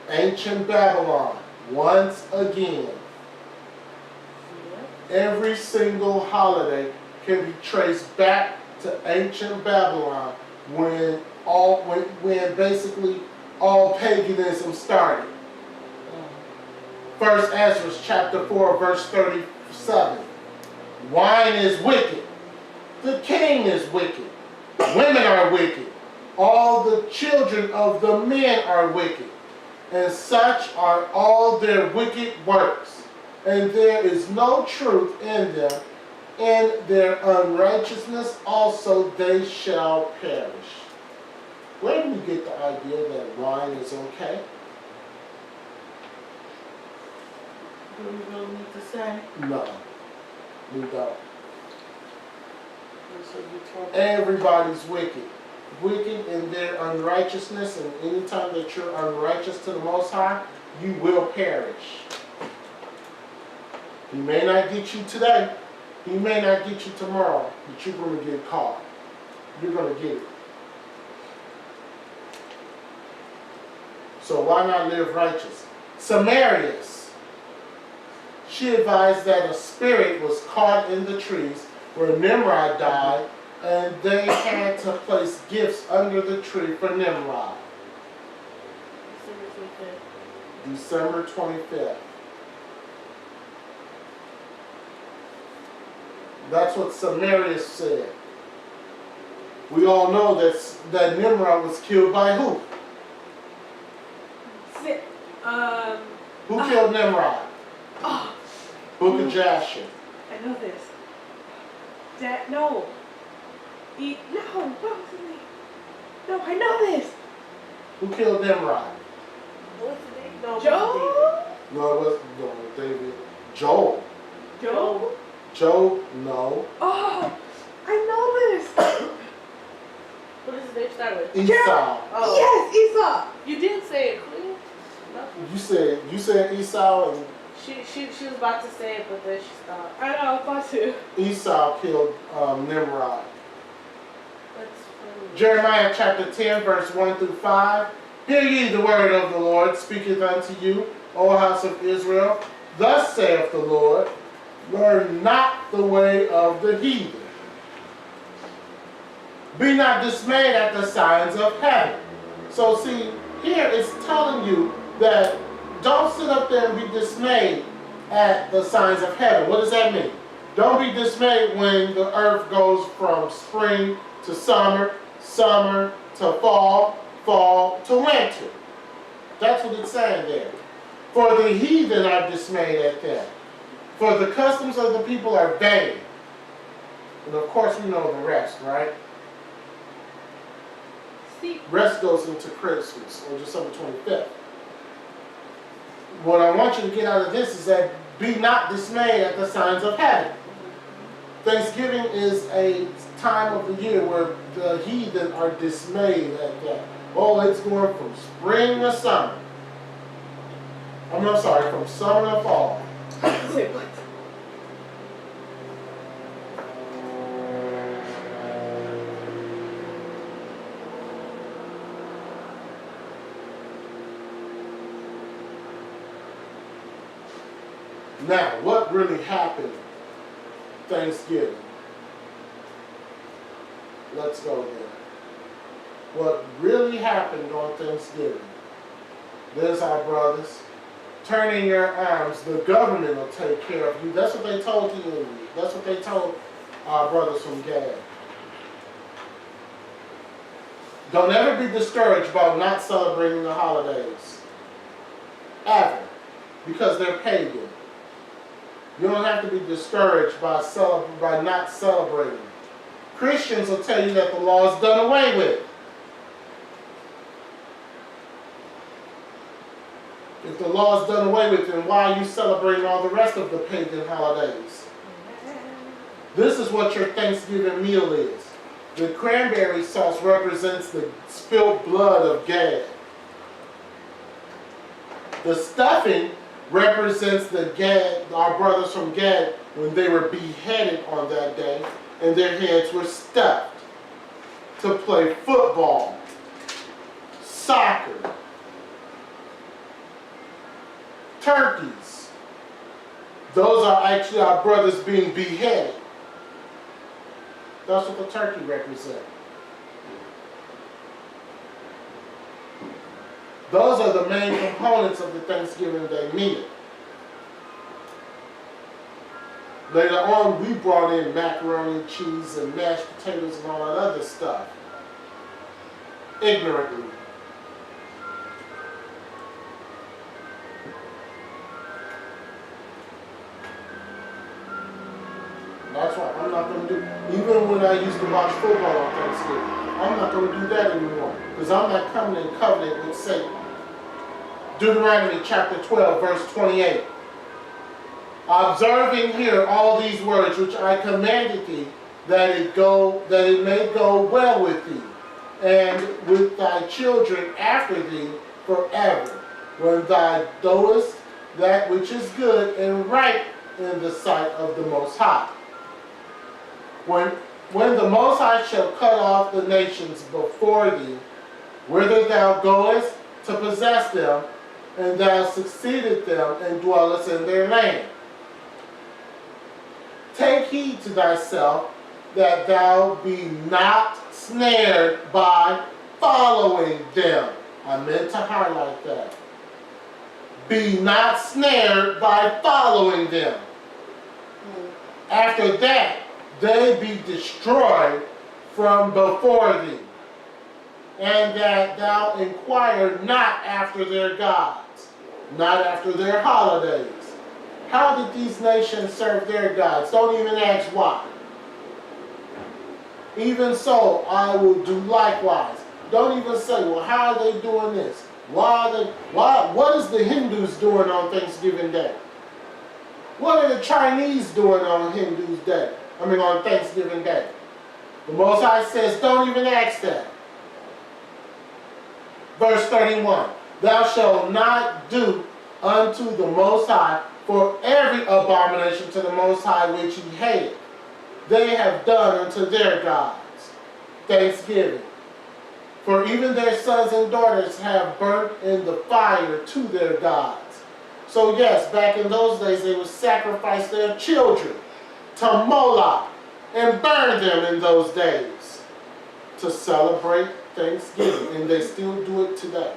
Ancient Babylon once again. Every single holiday can be traced back to ancient Babylon when basically all paganism started. First Ezra chapter 4 verse 37. Wine is wicked. The king is wicked. Women are wicked. All the children of the men are wicked. And such are all their wicked works. And there is no truth in them. In their unrighteousness also they shall perish. Where do we get the idea that wine is okay? Do we really need to say? No, we don't. This will be trouble. Everybody's wicked. Wicked in their unrighteousness, and anytime that you're unrighteous to the Most High, you will perish. He may not get you today. He may not get you tomorrow, but you're going to get caught. You're going to get it. So why not live righteous? Samarius. She advised that a spirit was caught in the trees where Nimrod died, and they had to place gifts under the tree for Nimrod. December 25th. December 25th. That's what Samarius said. We all know that Nimrod was killed by who? Who killed Nimrod? Oh, Book of Jasher. I know this. No. What was his name? No, I know this. Who killed Nimrod? What's the name? No, Joe? No, it wasn't David. Joel. Joe? Job, no. Oh, I know this. What does his name start with? Esau. Oh. Yes, Esau. You didn't say it clear. No. You said Esau, and She was about to say it, but then she stopped. I know, I was about to. Esau killed Nimrod. That's funny. Jeremiah chapter 10, verse 1 through 5. Hear ye the word of the Lord, speaketh unto you, O house of Israel. Thus saith the Lord, learn not the way of the heathen. Be not dismayed at the signs of heaven. So see, here it's telling you that don't sit up there and be dismayed at the signs of heaven. What does that mean? Don't be dismayed when the earth goes from spring to summer, summer to fall, fall to winter. That's what it's saying there. For the heathen are dismayed at that. For the customs of the people are vain. And of course we know the rest, right? See, Rest goes into Christmas on December 25th. What I want you to get out of this is that be not dismayed at the signs of heaven. Thanksgiving is a time of the year where the heathen are dismayed at that. Oh, it's going from spring to summer. I'm sorry, from summer to fall. say what? Now, what really happened Thanksgiving? Let's go there. What really happened on Thanksgiving? There's our brothers. Turn in your arms. The government will take care of you. That's what they told the enemy. That's what they told our brothers from Gad. Don't ever be discouraged about not celebrating the holidays. Ever. Because they're pagan. You don't have to be discouraged by not celebrating. Christians will tell you that the law is done away with. If the law is done away with, then why are you celebrating all the rest of the pagan holidays? This is what your Thanksgiving meal is. The cranberry sauce represents the spilled blood of Gad. The stuffing represents the Gad, our brothers from Gad, when they were beheaded on that day, and their heads were stuffed to play football, soccer, turkeys. Those are actually our brothers being beheaded. That's what the turkey represents. Those are the main components of the Thanksgiving Day meal. Later on, we brought in macaroni and cheese and mashed potatoes and all that other stuff. Ignorantly. That's what I'm not going to do. Even when I used to watch football on Thanksgiving, I'm not going to do that anymore. Because I'm not coming in covenant with Satan. Deuteronomy chapter 12, verse 28. Observing here all these words which I commanded thee, that it may go well with thee, and with thy children after thee forever. when thou doest that which is good and right in the sight of the Most High. When the Most High shall cut off the nations before thee, whither thou goest to possess them, and thou succeeded them and dwellest in their land. Take heed to thyself that thou be not snared by following them. I meant to highlight that. Be not snared by following them. After that, they be destroyed from before thee, and that thou inquire not after their gods, not after their holidays. How did these nations serve their gods? Don't even ask why. Even so, I will do likewise. Don't even say, well, how are they doing this? What is the Hindus doing on Thanksgiving Day? What are the Chinese doing on on Thanksgiving Day? The Most High says, don't even ask that. Verse 31, thou shalt not do unto the Most High for every abomination to the Most High which he hateth. They have done unto their gods thanksgiving. For even their sons and daughters have burnt in the fire to their gods. So yes, back in those days they would sacrifice their children to Moloch and burn them in those days to celebrate Thanksgiving. And they still do it today.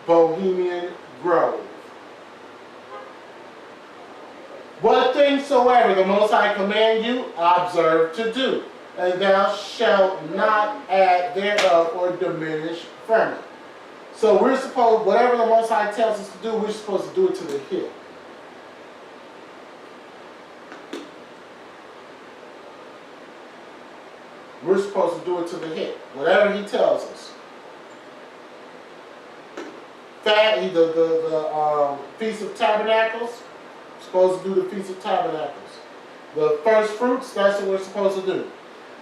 Bohemian Grove. What things soever the Most High command you, observe to do. And thou shalt not add thereof or diminish from it. So we're supposed, whatever the Most High tells us to do, we're supposed to do it to the hilt. We're supposed to do it to the hilt. Whatever he tells us. The Feast of Tabernacles, supposed to do the Feast of Tabernacles. The first fruits, that's what we're supposed to do.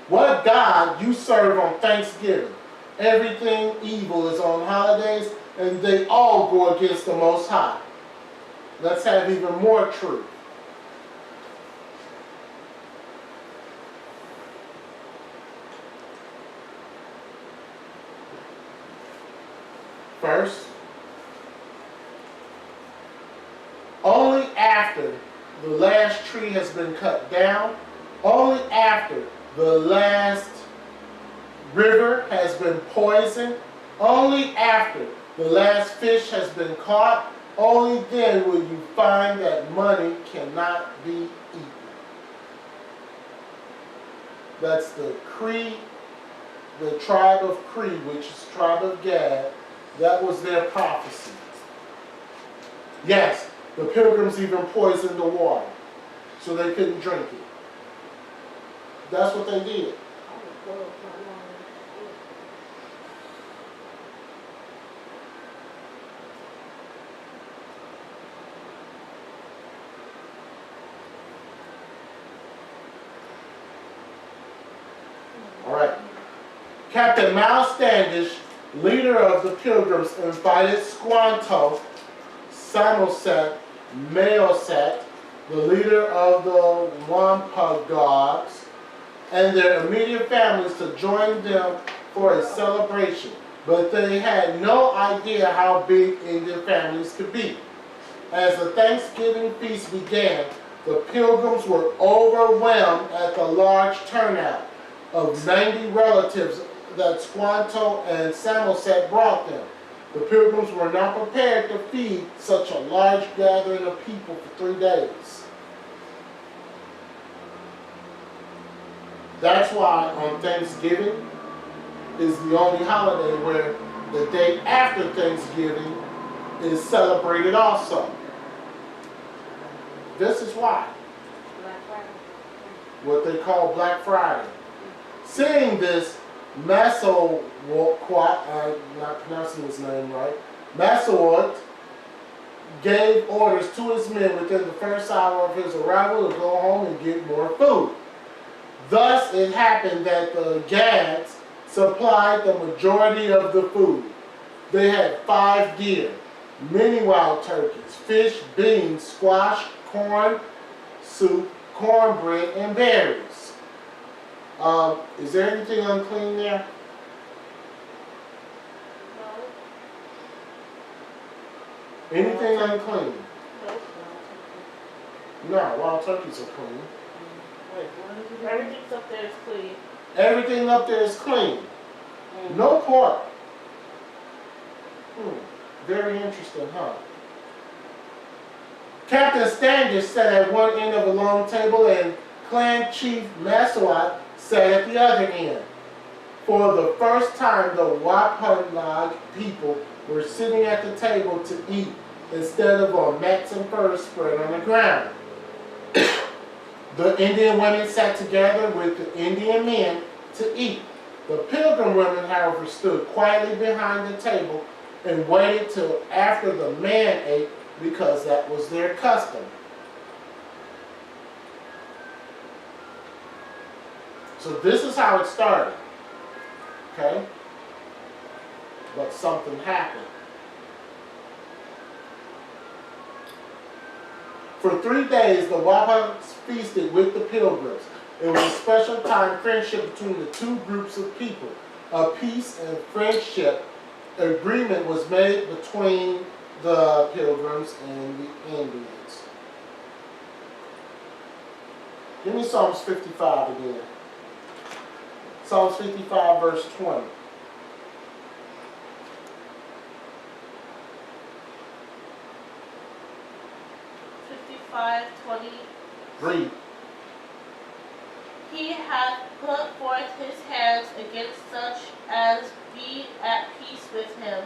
What God you serve on Thanksgiving? Everything evil is on holidays, and they all go against the Most High. Let's have even more truth. First, only after the last tree has been cut down, only after the last river has been poisoned, only after the last fish has been caught, only then will you find that money cannot be eaten. That's the Cree, the tribe of Cree, which is the tribe of Gad. That was their prophecy. Yes, the pilgrims even poisoned the water so they couldn't drink it. That's what they did. All right. Captain Miles Standish, leader of the Pilgrims, invited Squanto, Samoset, Mayoset, the leader of the Wampanoags, and their immediate families to join them for a celebration. But they had no idea how big Indian families could be. As the Thanksgiving feast began, the Pilgrims were overwhelmed at the large turnout of 90 relatives that Squanto and Samoset brought them. The Pilgrims were not prepared to feed such a large gathering of people for 3 days. That's why on Thanksgiving is the only holiday where the day after Thanksgiving is celebrated also. This is why. Black Friday. What they call Black Friday. Seeing this, Massaoit, I'm not pronouncing his name right, Massaoit gave orders to his men within the first hour of his arrival to go home and get more food. Thus it happened that the Gads supplied the majority of the food. They had 5 deer. many wild turkeys, fish, beans, squash, corn, soup, cornbread, and berries. Is there anything unclean there? No. Anything unclean? Nope. No, wild turkeys are clean. Wait, what is it? Everything's up there is clean. Everything up there is clean. Mm. No pork. Very interesting, huh? Captain Standish sat at one end of a long table and Clan Chief Masawat sat at the other end. For the first time, the Wampanoag people were sitting at the table to eat instead of on mats and furs spread on the ground. The Indian women sat together with the Indian men to eat. The Pilgrim women, however, stood quietly behind the table and waited till after the man ate because that was their custom. So this is how it started, okay? But something happened. For 3 days, the Wampanoags feasted with the Pilgrims. It was a special time friendship between the two groups of people. A peace and friendship agreement was made between the Pilgrims and the Indians. Give me Psalms 55 again. Psalms 55 verse 20. Read. He hath put forth his hands against such as be at peace with him.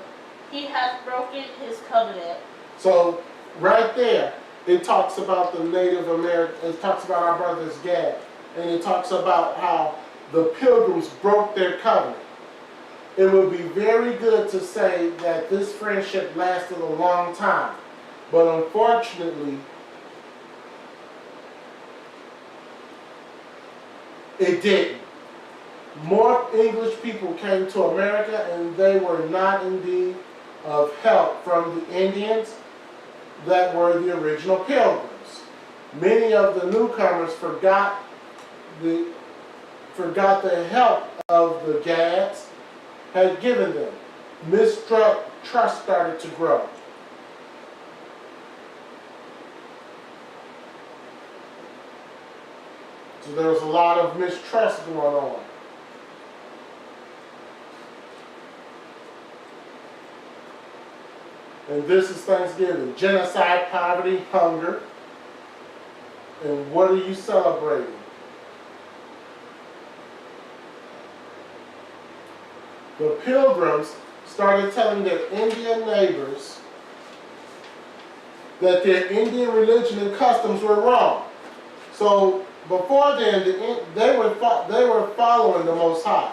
He hath broken his covenant. So right there, it talks about the Native Americans, it talks about our brothers Gad, and it talks about how the Pilgrims broke their covenant. It would be very good to say that this friendship lasted a long time, but unfortunately, it didn't. More English people came to America and they were not indeed of help from the Indians that were the original Pilgrims. Many of the newcomers forgot the help of the Gads had given them. Mistrust started to grow. So there was a lot of mistrust going on. And this is Thanksgiving. Genocide, poverty, hunger. And what are you celebrating? The Pilgrims started telling their Indian neighbors that their Indian religion and customs were wrong. So before then, they were following the Most High.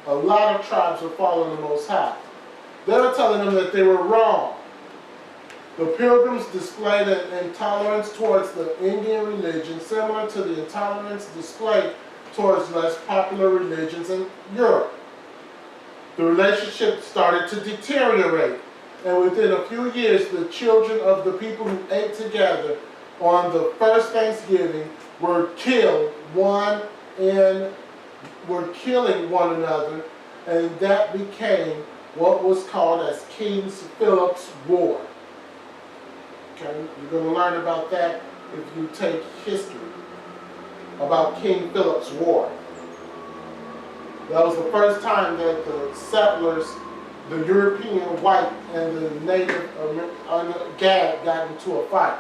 A lot of tribes were following the Most High. They were telling them that they were wrong. The Pilgrims displayed an intolerance towards the Indian religion similar to the intolerance displayed towards less popular religions in Europe. The relationship started to deteriorate, and within a few years, the children of the people who ate together on the first Thanksgiving were killing one another, and that became what was called as King Philip's War. Okay, you're going to learn about that if you take history, about King Philip's War. That was the first time that the settlers, the European white and the native Gad got into a fight.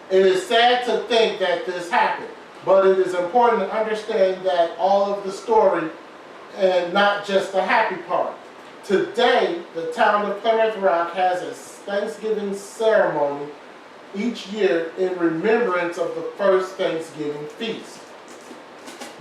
It is sad to think that this happened, but it is important to understand that all of the story and not just the happy part. Today, the town of Plymouth Rock has a Thanksgiving ceremony each year in remembrance of the first Thanksgiving feast.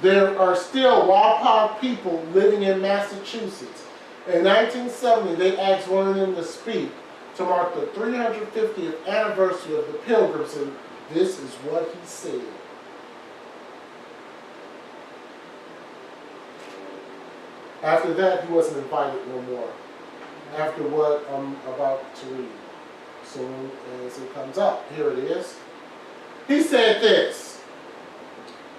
There are still Wampanoag people living in Massachusetts. In 1970, they asked one of them to speak to mark the 350th anniversary of the Pilgrims, and this is what he said. After that, he wasn't invited no more. after what I'm about to read. Soon as it comes up. Here it is. He said this: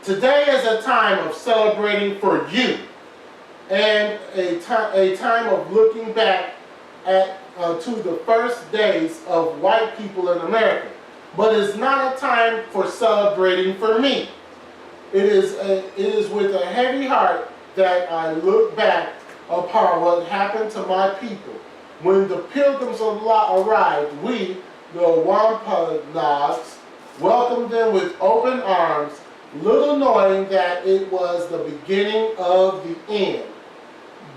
"Today is a time of celebrating for you and a time of looking back at to the first days of white people in America. But it's not a time for celebrating for me. It is with a heavy heart that I look back upon what happened to my people. When the Pilgrims arrived, we, the Wampanoags, welcomed them with open arms, little knowing that it was the beginning of the end.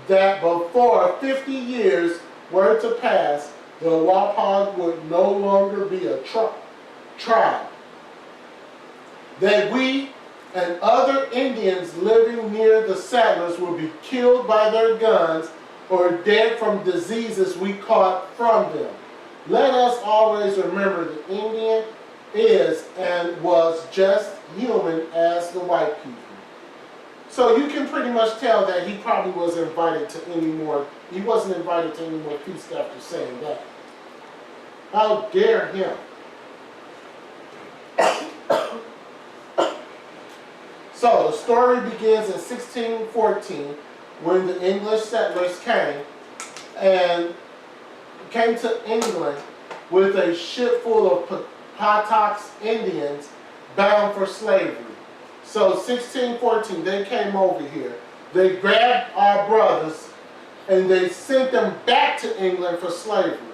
That before 50 years were to pass, the Wampanoag would no longer be a tribe. That we and other Indians living near the settlers would be killed by their guns or dead from diseases we caught from them. Let us always remember the Indian is and was just human as the white people." So you can pretty much tell that he probably wasn't invited to any more, he wasn't invited to any more feasts after saying that. How dare him? So the story begins in 1614 when the English settlers came to England with a ship full of Patuxent Indians bound for slavery. So 1614, they came over here. They grabbed our brothers and they sent them back to England for slavery.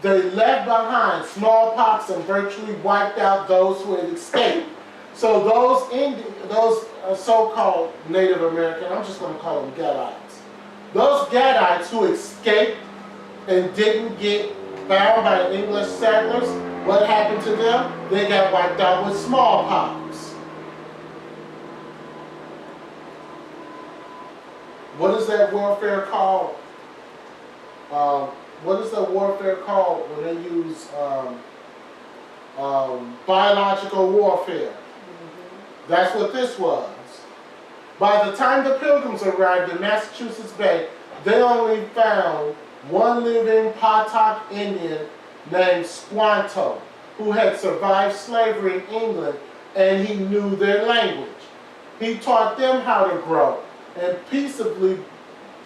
They left behind smallpox and virtually wiped out those who had escaped. So those so-called Native American, I'm just going to call them Gadites. Those Gadites who escaped and didn't get bound by the English settlers, what happened to them? They got wiped out with smallpox. What is that warfare called? What is that warfare called when they use biological warfare? That's what this was. By the time the Pilgrims arrived in Massachusetts Bay, they only found one living Patuxent Indian named Squanto, who had survived slavery in England, and he knew their language. He taught them how to grow and peaceably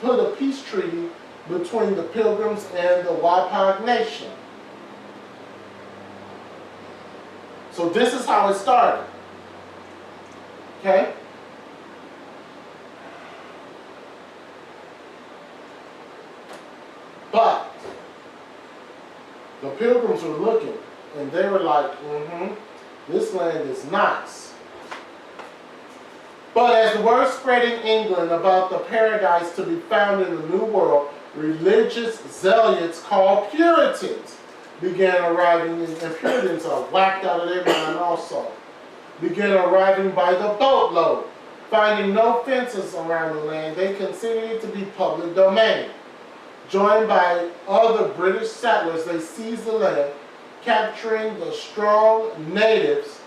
put a peace treaty between the Pilgrims and the Wampanoag Nation. So this is how it started. Okay? But the Pilgrims were looking and they were like, this land is nice. But as the word spread in England about the paradise to be found in the New World, religious zealots called Puritans began arriving, and Puritans are whacked out of their mind also, began arriving by the boatload. Finding no fences around the land, they considered it to be public domain. Joined by other British settlers, they seized the land, capturing the strong natives,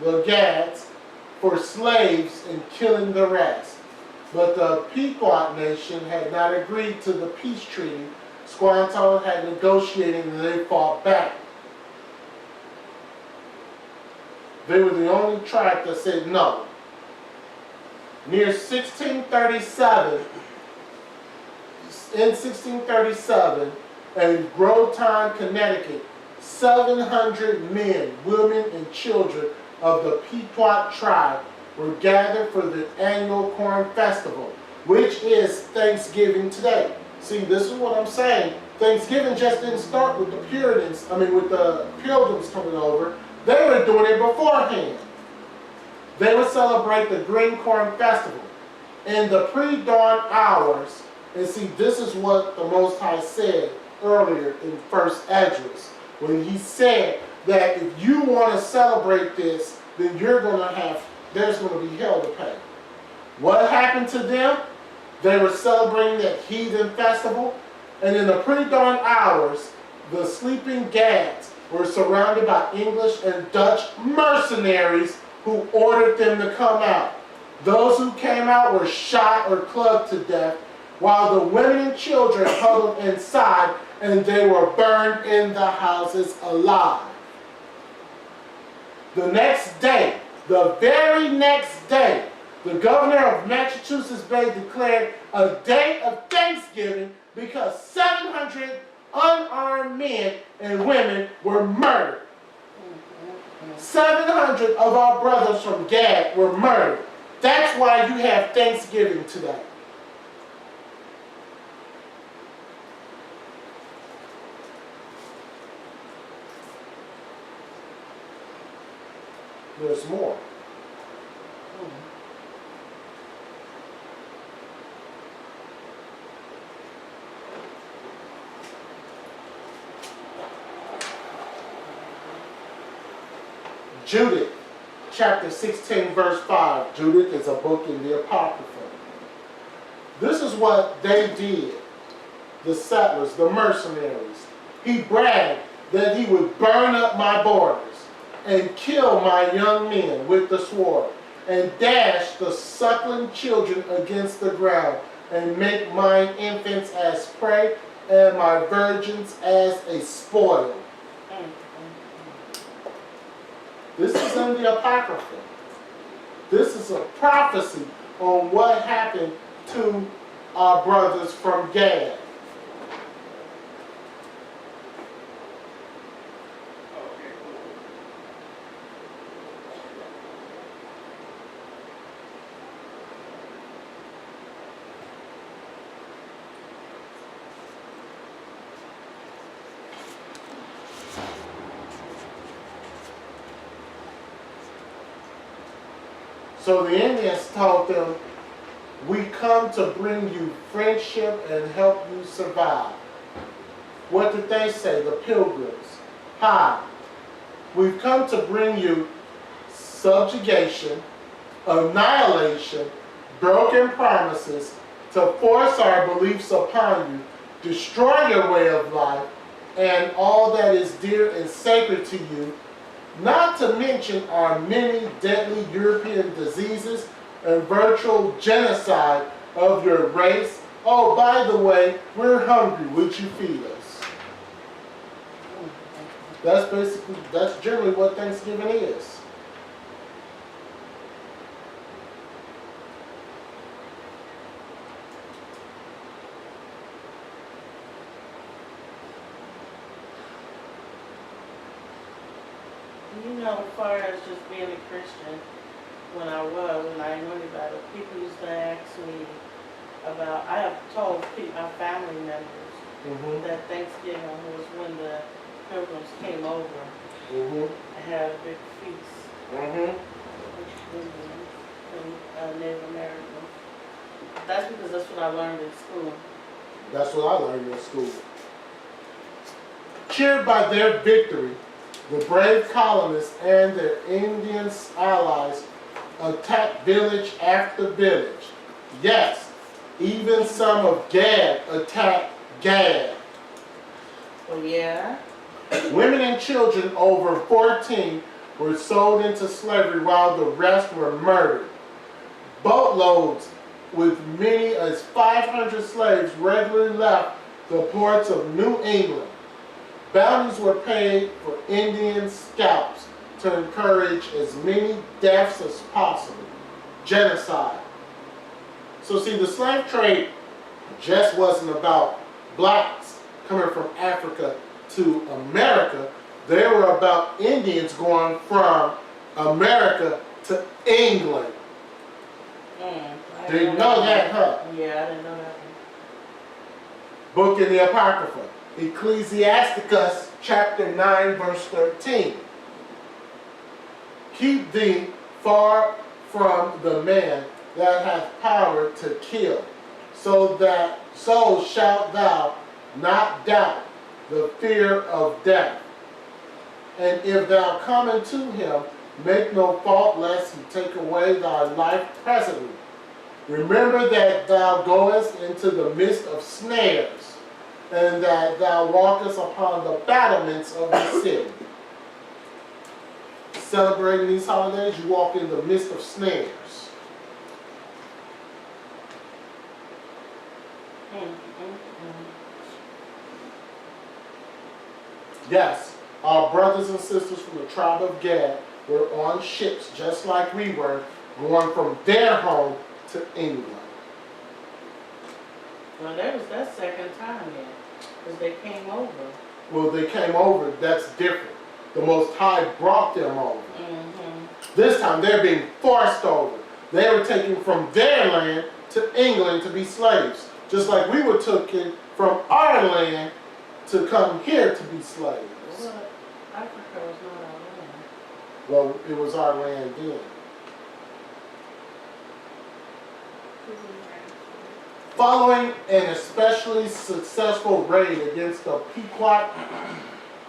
the Gads, for slaves and killing the rest. But the Pequot Nation had not agreed to the peace treaty Squanto had negotiated, and they fought back. They were the only tribe that said no. Near 1637, in Groton, Connecticut, 700 men, women, and children of the Pequot tribe were gathered for the annual Corn Festival, which is Thanksgiving today. See, this is what I'm saying. Thanksgiving just didn't start with the with the Pilgrims coming over. They were doing it beforehand. They would celebrate the Green Corn Festival. In the pre-dawn hours, and see, this is what the Most High said earlier in First Esdras, when he said that if you want to celebrate this, then there's going to be hell to pay. What happened to them? They were celebrating that heathen festival, and in the pre-dawn hours, the sleeping Gads were surrounded by English and Dutch mercenaries who ordered them to come out. Those who came out were shot or clubbed to death, while the women and children huddled inside, and they were burned in the houses alive. The next day, the very next day, the governor of Massachusetts Bay declared a day of thanksgiving because 700 unarmed men and women were murdered. 700 of our brothers from Gad were murdered. That's why you have Thanksgiving today. There's more. Judith, chapter 16, verse 5. Judith is a book in the Apocrypha. This is what they did, the settlers, the mercenaries. He bragged that he would burn up my borders and kill my young men with the sword, and dash the suckling children against the ground, and make mine infants as prey, and my virgins as a spoil. This is in the Apocrypha. This is a prophecy on what happened to our brothers from Gad. So the Indians told them, we come to bring you friendship and help you survive. What did they say, the pilgrims? Hi, we've come to bring you subjugation, annihilation, broken promises, to force our beliefs upon you, destroy your way of life, and all that is dear and sacred to you, not to mention our many deadly European diseases and virtual genocide of your race. Oh, by the way, we're hungry. Would you feed us? That's generally what Thanksgiving is. You know, as far as just being a Christian, when I knew anybody, people used to ask me about, I have told my family members that Thanksgiving was when the pilgrims came over and had a big feast with Indians and Native Americans. That's because that's what I learned in school. That's what I learned in school. Cheered by their victory, the brave colonists and their Indian allies attacked village after village. Yes, even some of Gad attacked Gad. Oh yeah? Women and children over 14 were sold into slavery while the rest were murdered. Boatloads with many as 500 slaves regularly left the ports of New England. Bounties were paid for Indian scalps to encourage as many deaths as possible. Genocide. So see, the slave trade just wasn't about blacks coming from Africa to America. They were about Indians going from America to England. Didn't know that, huh? Yeah, I didn't know that. Book in the Apocrypha. Ecclesiasticus chapter 9 verse 13. Keep thee far from the man that hath power to kill, so shalt thou not doubt the fear of death. And if thou come unto him, make no fault lest he take away thy life presently. Remember that thou goest into the midst of snares, and that thou walkest upon the battlements of the city. Celebrating these holidays, you walk in the midst of snares. Yes, our brothers and sisters from the tribe of Gad were on ships just like we were, going from their home to England. Well, that was that second time then, because they came over. Well, they came over, that's different. The Most High brought them over. Mm-hmm. This time they're being forced over. They were taken from their land to England to be slaves, just like we were taken from our land to come here to be slaves. Well, Africa was not our land. Well, it was our land then. Following an especially successful raid against the Pequot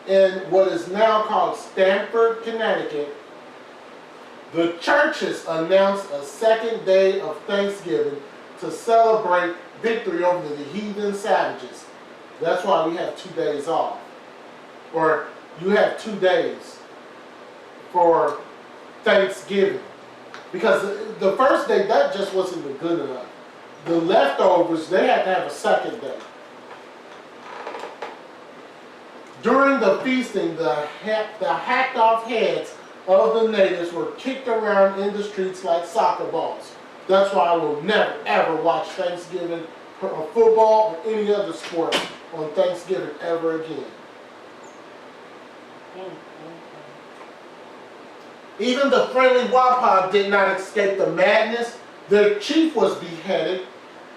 in what is now called Stamford, Connecticut, the churches announced a second day of Thanksgiving to celebrate victory over the heathen savages. That's why we have 2 days off. Or you have 2 days for Thanksgiving. Because the first day, that just wasn't good enough. The leftovers, they had to have a second day. During the feasting, the hacked off heads of the natives were kicked around in the streets like soccer balls. That's why I will never ever watch Thanksgiving or football or any other sport on Thanksgiving ever again. Even the friendly Wapah did not escape the madness. Their chief was beheaded,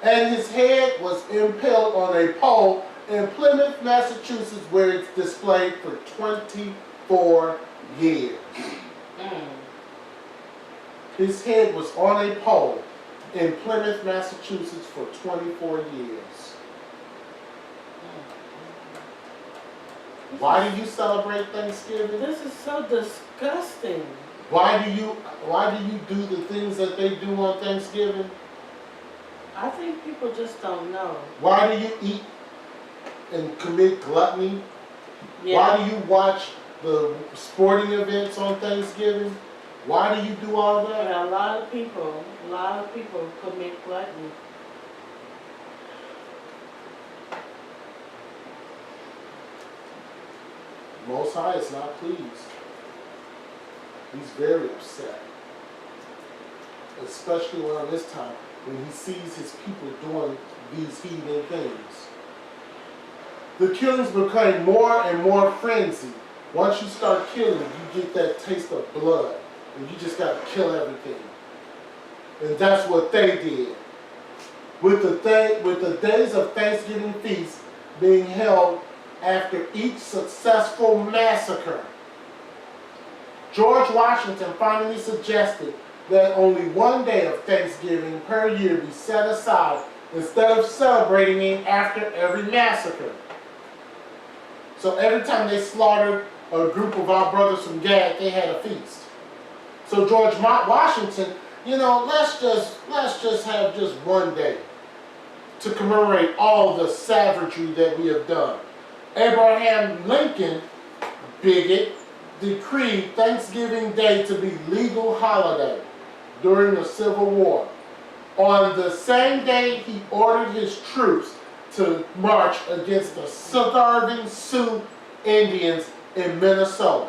and his head was impaled on a pole in Plymouth, Massachusetts, where it's displayed for 24 years. His head was on a pole in Plymouth, Massachusetts for 24 years. Why do you celebrate Thanksgiving? This is so disgusting. Why do you do the things that they do on Thanksgiving? I think people just don't know. Why do you eat and commit gluttony? Yeah. Why do you watch the sporting events on Thanksgiving? Why do you do all that? Yeah, a lot of people commit gluttony. Most High is not pleased. He's very upset. Especially around this time when he sees his people doing these heathen things. The killings became more and more frenzied. Once you start killing, you get that taste of blood. And you just gotta kill everything. And that's what they did. With the days of Thanksgiving feast being held after each successful massacre, George Washington finally suggested that only 1 day of Thanksgiving per year be set aside instead of celebrating it after every massacre. So every time they slaughtered a group of our brothers from Gad, they had a feast. So George Washington, let's just have just 1 day to commemorate all the savagery that we have done. Abraham Lincoln, bigot, decreed Thanksgiving Day to be legal holiday during the Civil War. On the same day, he ordered his troops to march against the starving Sioux Indians in Minnesota.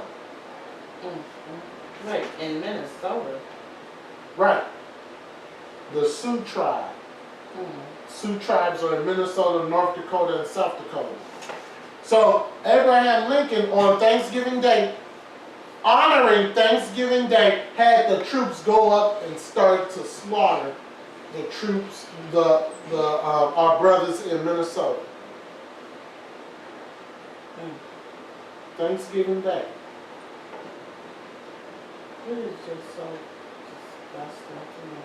Wait, in Minnesota? Right. The Sioux tribe. Sioux tribes are in Minnesota, North Dakota, and South Dakota. So Abraham Lincoln on Thanksgiving Day, honoring Thanksgiving Day, had the troops go up and start to slaughter the troops, our brothers in Minnesota. Thanksgiving Day. It is just so disgusting to me.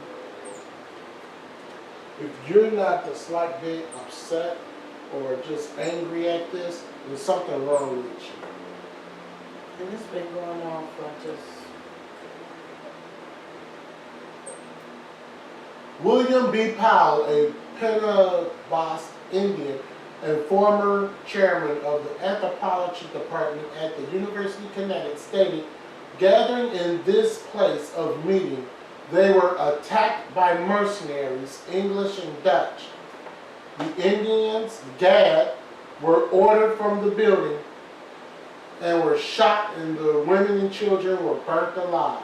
If you're not the slight bit upset or just angry at this, there's something wrong with you. And it's been going on for just... William B. Powell, a Penobscot Indian and former chairman of the anthropology department at the University of Connecticut, stated, gathering in this place of meeting, they were attacked by mercenaries, English and Dutch. the Indians, Gad, were ordered from the building and were shot, and the women and children were burnt alive.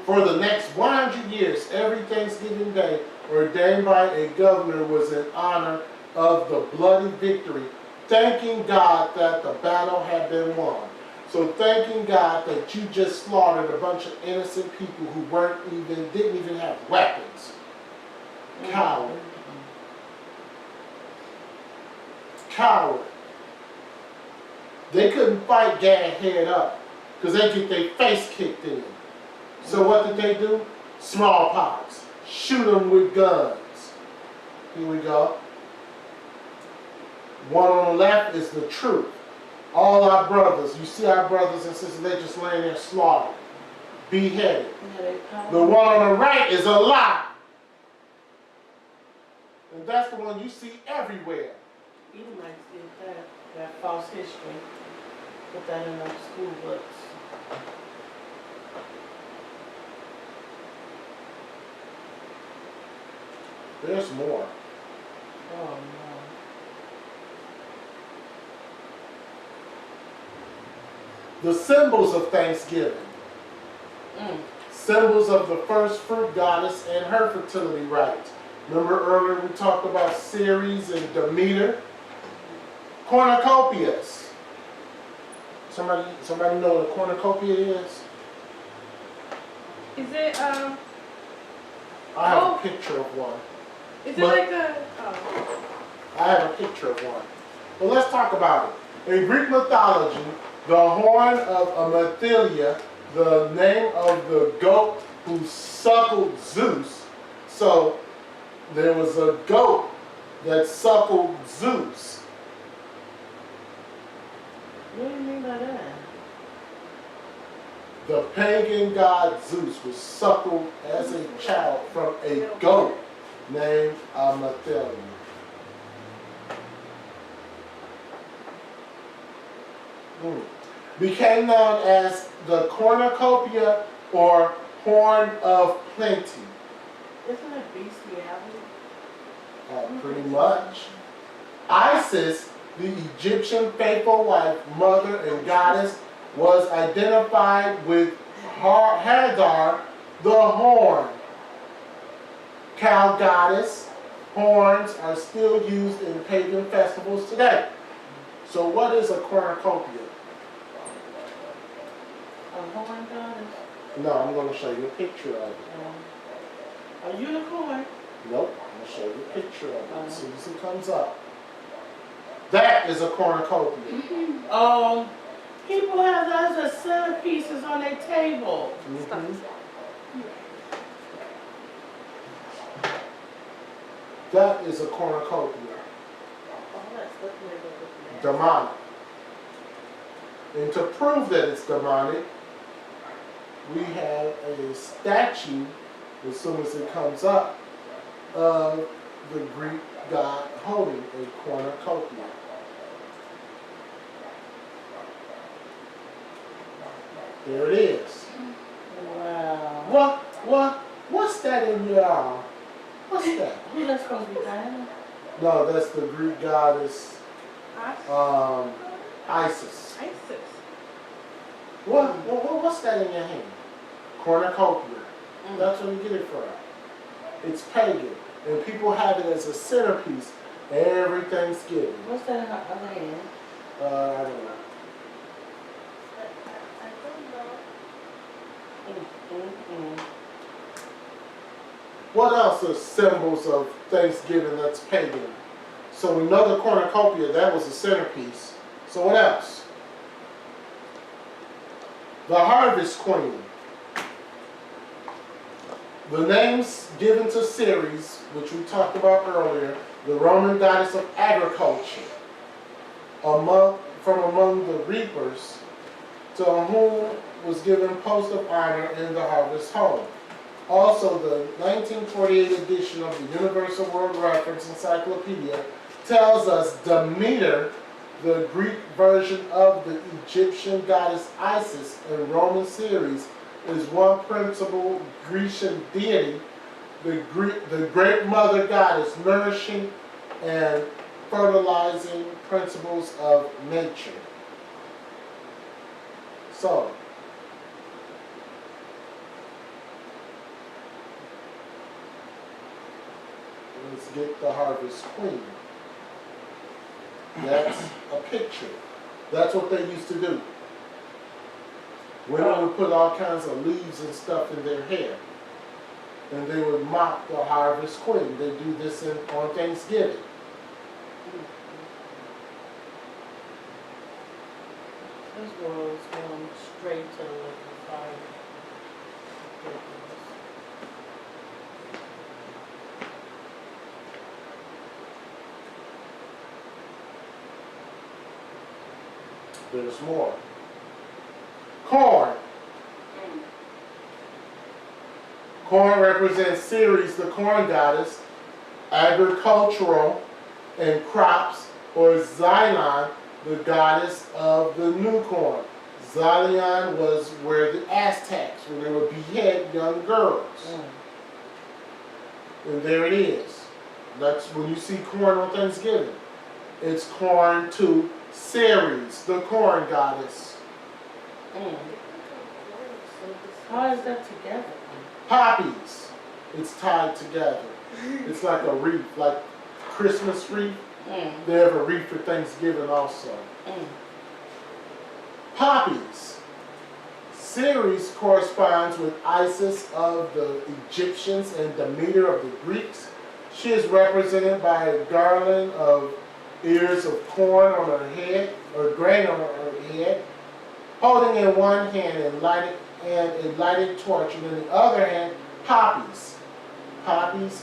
For the next 100 years, every Thanksgiving Day, ordained by a governor, was in honor of the bloody victory, thanking God that the battle had been won. So thanking God that you just slaughtered a bunch of innocent people who didn't even have weapons. Coward. Coward. They couldn't fight Gad head up because they get their face kicked in. So what did they do? Smallpox. Shoot them with guns. Here we go. One on the left is the truth. All our brothers, you see our brothers and sisters, they just laying there slaughtered, beheaded. The one on the right is a lie. And that's the one you see everywhere. Edomites did that false history. Put that in our school books. There's more. Oh no. The symbols of Thanksgiving. Symbols of the first fruit goddess and her fertility rites. Remember earlier we talked about Ceres and Demeter? Cornucopias. Somebody know what a cornucopia is? Is it, I have a picture of one. is it But- like a, oh. I have a picture of one. Well, let's talk about it. In Greek mythology, the horn of Amathilia, the name of the goat who suckled Zeus. So there was a goat that suckled Zeus. What do you mean by that? The pagan god Zeus was suckled as a child from a goat named Amathilia. Became known as the cornucopia or horn of plenty. Isn't it bestiality? Pretty much. Isis, the Egyptian faithful wife, mother, and goddess, was identified with Hathor, the horn. Cow goddess, horns are still used in pagan festivals today. So what is a cornucopia? A horn goddess? No, I'm going to show you a picture of it. A unicorn? Nope, I'm going to show you a picture of it as soon as it comes up. That is a cornucopia. People have those as centerpieces on their table. That is a cornucopia. Demonic. And to prove that it's demonic, we have a statue, as soon as it comes up, of the Greek god holding a cornucopia. There it is. Wow. What's that in your what's that? Who that's supposed to be Diana? No, that's the Greek goddess Isis. ISIS. What's that in your hand? Cornucopia. That's where you get it from. It's pagan. And people have it as a centerpiece every Thanksgiving. What's that in her other hand? I don't know. What else are symbols of Thanksgiving that's pagan? So we know the cornucopia, that was a centerpiece. So what else? The harvest queen. The names given to Ceres, which we talked about earlier, the Roman goddess of agriculture, from among the reapers, to whom was given post of honor in the harvest home. Also, the 1948 edition of the Universal World Reference Encyclopedia tells us Demeter, the Greek version of the Egyptian goddess Isis and Roman Ceres, is one principal Grecian deity the great mother goddess nourishing and fertilizing principles of nature. So, let's get the harvest queen. That's a picture. That's what they used to do. Women would put all kinds of leaves and stuff in their hair. And they would mock the harvest queen. They do this on Thanksgiving. This world's going straight to the lake of fire. There's more. Corn. Corn represents Ceres, the corn goddess, agricultural and crops, or Xylon, the goddess of the new corn. Xylon was where the Aztecs, where they would behead young girls. And there it is. That's when you see corn on Thanksgiving. It's corn to Ceres, the corn goddess. How is that together? Poppies. It's tied together. It's like a wreath, like Christmas wreath. They have a wreath for Thanksgiving also. Poppies. Ceres corresponds with Isis of the Egyptians and Demeter of the Greeks. She is represented by a garland of ears of corn on her head, or grain on her head, holding in one hand a lighted torch, and in the other hand, poppies. Poppies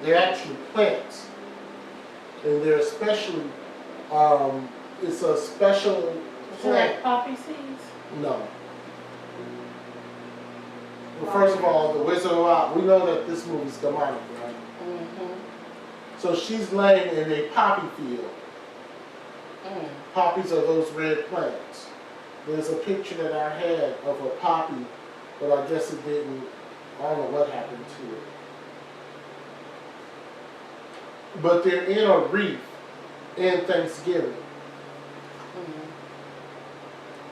they're actually plants. And they're especially, it's a special Is it plant. like poppy seeds? No. Well, first of all, the Wizard of Oz, we know that this movie's demonic, right? So she's laying in a poppy field. Poppies are those red plants. There's a picture that I had of a poppy, but I guess it didn't, I don't know what happened to it. But they're in a wreath in Thanksgiving.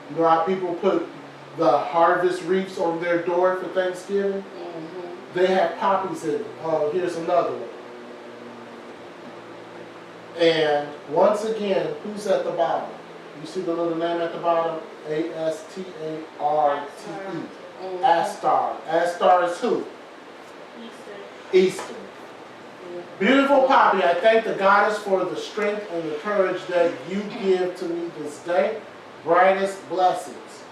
You know how people put the harvest wreaths on their door for Thanksgiving? They have poppies in it. Here's another one. And once again, who's at the bottom? You see the little name at the bottom? Astarte. Astar. Astar is who? Easter. Beautiful poppy, I thank the goddess for the strength and the courage that you give to me this day. Brightest blessings.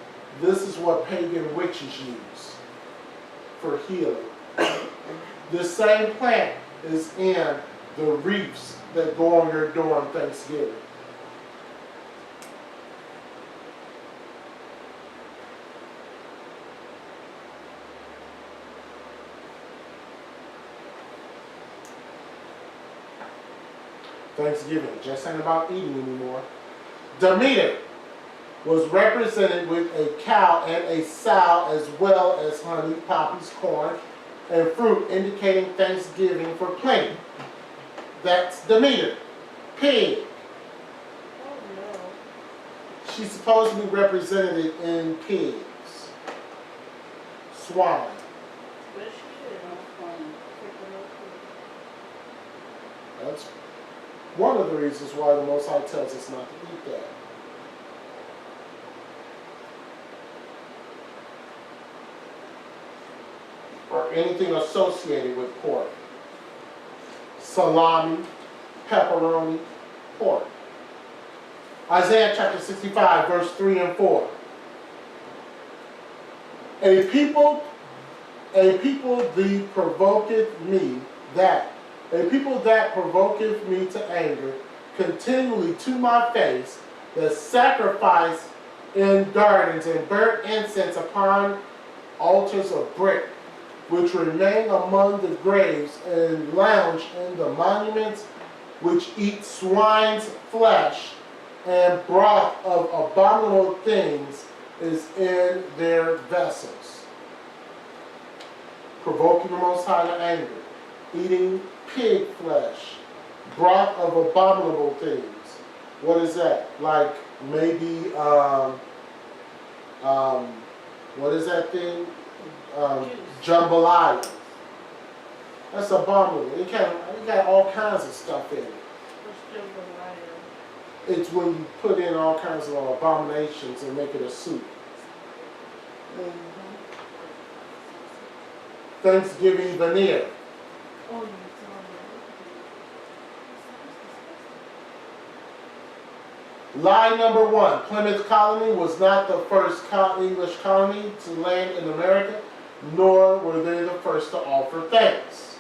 This is what pagan witches use for healing. This same plant is in the wreaths that go on your door on Thanksgiving. Thanksgiving just ain't about eating anymore. Demeter was represented with a cow and a sow, as well as honey, poppies, corn, and fruit, indicating thanksgiving for plenty. That's Demeter. Pig. She's supposed to be represented in pigs. Swine. That's one of the reasons why the Most High tells us not to eat that. Or anything associated with pork. Salami, pepperoni, pork. Isaiah chapter 65, verse 3 and 4. A people that provoketh me to anger continually to my face, that sacrifice in gardens and burnt incense upon altars of brick, which remain among the graves and lounge in the monuments, which eat swine's flesh and broth of abominable things is in their vessels. provoking the Most High to anger, eating pig flesh, broth of abominable things. What is that? Like maybe, what is that thing? Jambalaya. That's abominable. It got all kinds of stuff in it. It's when you put in all kinds of abominations and make it a soup. Thanksgiving veneer. Oh, Lie number one, Plymouth Colony was not the first English colony to land in America, nor were they the first to offer thanks.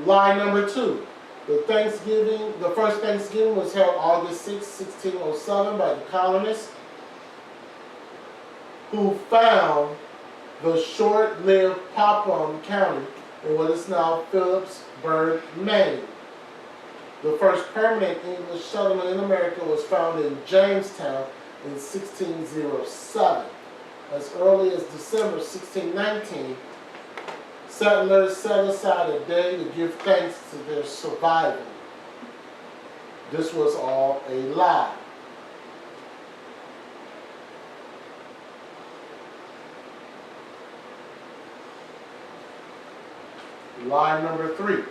Lie number two, the first Thanksgiving was held August 6, 1607 by the colonists who found the short-lived Popham County in what is now Phillipsburg, Maine. The first permanent English settlement in America was found in Jamestown in 1607. As early as December 1619, settlers set aside a day to give thanks to their survival. This was all a lie. Lie number three.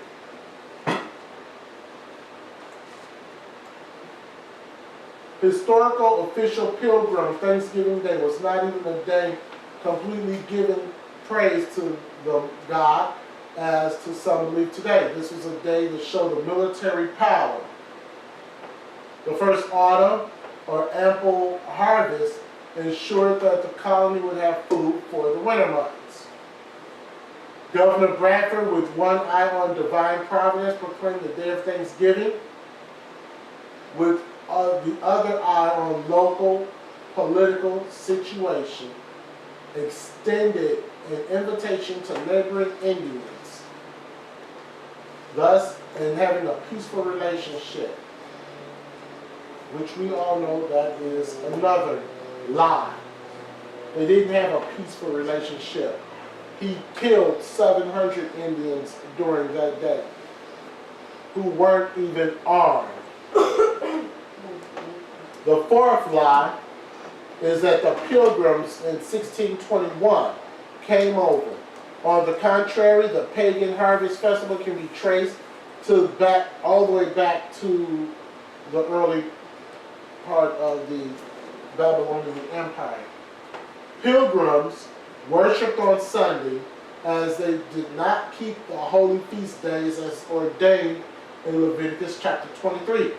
Historical official pilgrim Thanksgiving Day was not even a day completely giving praise to the God as to some believe today. This was a day to show the military power. The first autumn or ample harvest ensured that the colony would have food for the winter months. Governor Bradford, with one eye on divine providence, proclaimed the day of Thanksgiving with the other eye on local political situation, extended an invitation to neighboring Indians, thus in having a peaceful relationship, which we all know that is another lie. They didn't have a peaceful relationship. He killed 700 Indians during that day who weren't even armed. The fourth lie is that the Pilgrims in 1621 came over. On the contrary, the pagan harvest festival can be traced all the way back to the early part of the Babylonian Empire. Pilgrims worshipped on Sunday as they did not keep the holy feast days as ordained in Leviticus chapter 23.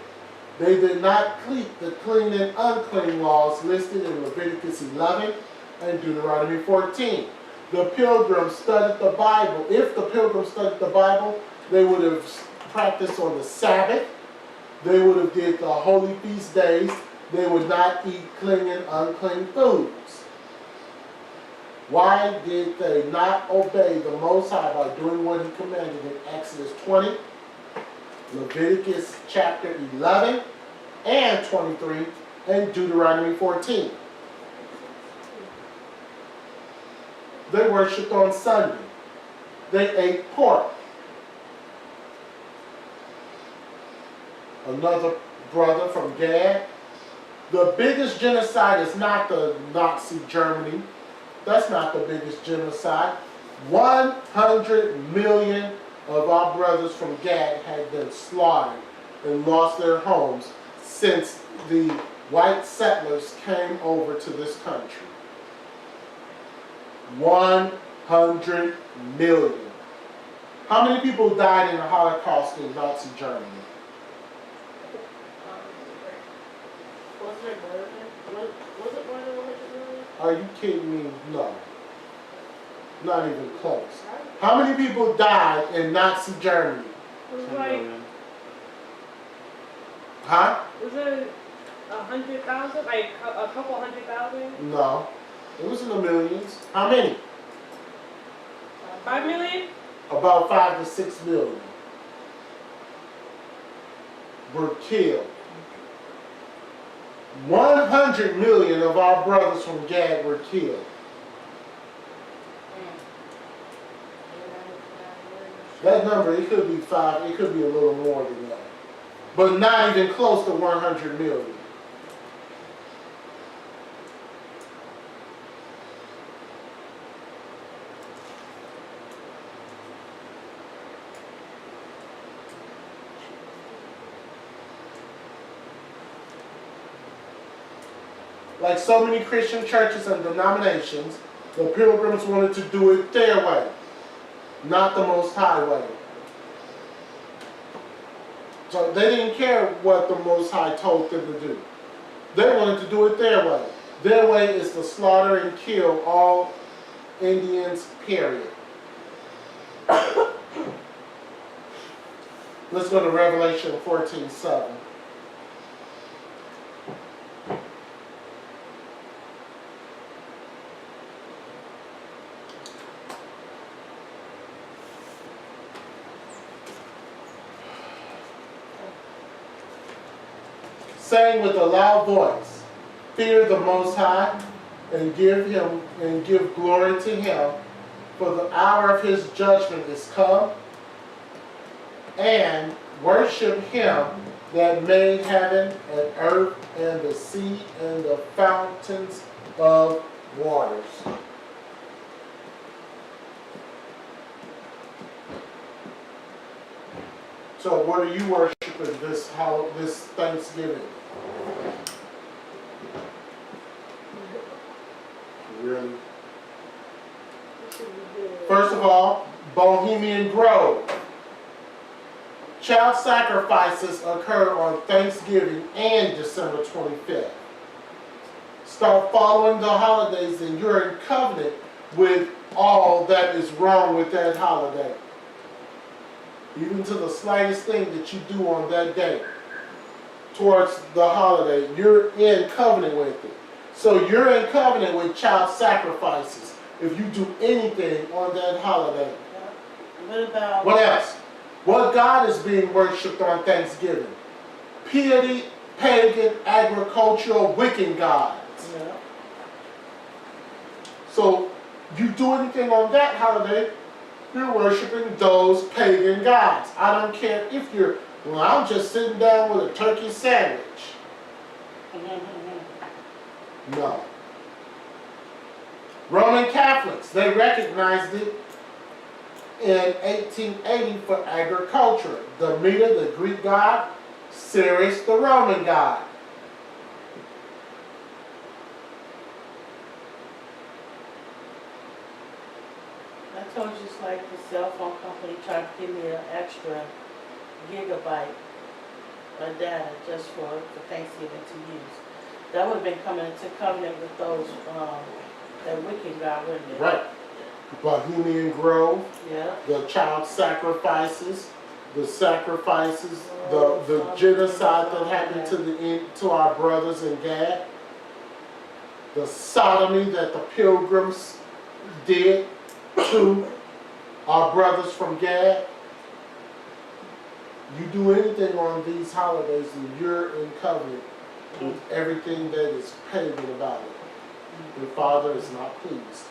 They did not keep the clean and unclean laws listed in Leviticus 11 and Deuteronomy 14. The Pilgrims studied the Bible. If the Pilgrims studied the Bible, they would have practiced on the Sabbath. They would have did the holy feast days. They would not eat clean and unclean foods. Why did they not obey the Most High by doing what he commanded in Exodus 20, Leviticus chapter 11 and 23, and Deuteronomy 14? They worshipped on Sunday. They ate pork. Another brother from Gad. The biggest genocide is not the Nazi Germany. That's not the biggest genocide. 100 million of our brothers from Gad had been slaughtered and lost their homes since the white settlers came over to this country. 100 million. How many people died in the Holocaust in Nazi Germany? Was it more than 100 million? Are you kidding me? No. Not even close. How many people died in Nazi Germany? It was like, Huh? was it 100,000? Like a couple 100,000? No. It was in the millions. How many? 5 million? About 5 to 6 million were killed. 100 million of our brothers from Gad were killed. That number, it could be 5, it could be a little more than that. But not even close to 100 million. Like so many Christian churches and denominations, the Pilgrims wanted to do it their way, not the Most High way. So they didn't care what the Most High told them to do. They wanted to do it their way. Their way is to slaughter and kill all Indians, period. Let's go to Revelation 14:7. Saying with a loud voice, fear the Most High, and give glory to him, for the hour of his judgment is come, and worship him that made heaven and earth and the sea and the fountains of waters. So what are you worshiping this Thanksgiving? Really? First of all, Bohemian Grove. Child sacrifices occur on Thanksgiving and December 25th. Start following the holidays and you're in covenant with all that is wrong with that holiday. Even to the slightest thing that you do on that day towards the holiday, you're in covenant with it. So you're in covenant with child sacrifices if you do anything on that holiday. What about? What else? What God is being worshipped on Thanksgiving? Piety, pagan, agricultural, Wiccan gods. Yeah. So you do anything on that holiday, you're worshiping those pagan gods. I don't care if you're, well, I'm just sitting down with a turkey sandwich. No. Roman Catholics, they recognized it in 1880 for agriculture. Demeter, the Greek god, Ceres, the Roman god. I told you it's like the cell phone company tried to give me an extra gigabyte of data just for Thanksgiving to use. That would have been coming into covenant with those, that wicked God, wouldn't it? Right. Bohemian Grove, Yeah. the child sacrifices, the genocide that happened to our brothers in Gad, the sodomy that the Pilgrims did to our brothers from Gad. You do anything on these holidays and you're in covenant with everything that is pagan about it. Your Father is not pleased.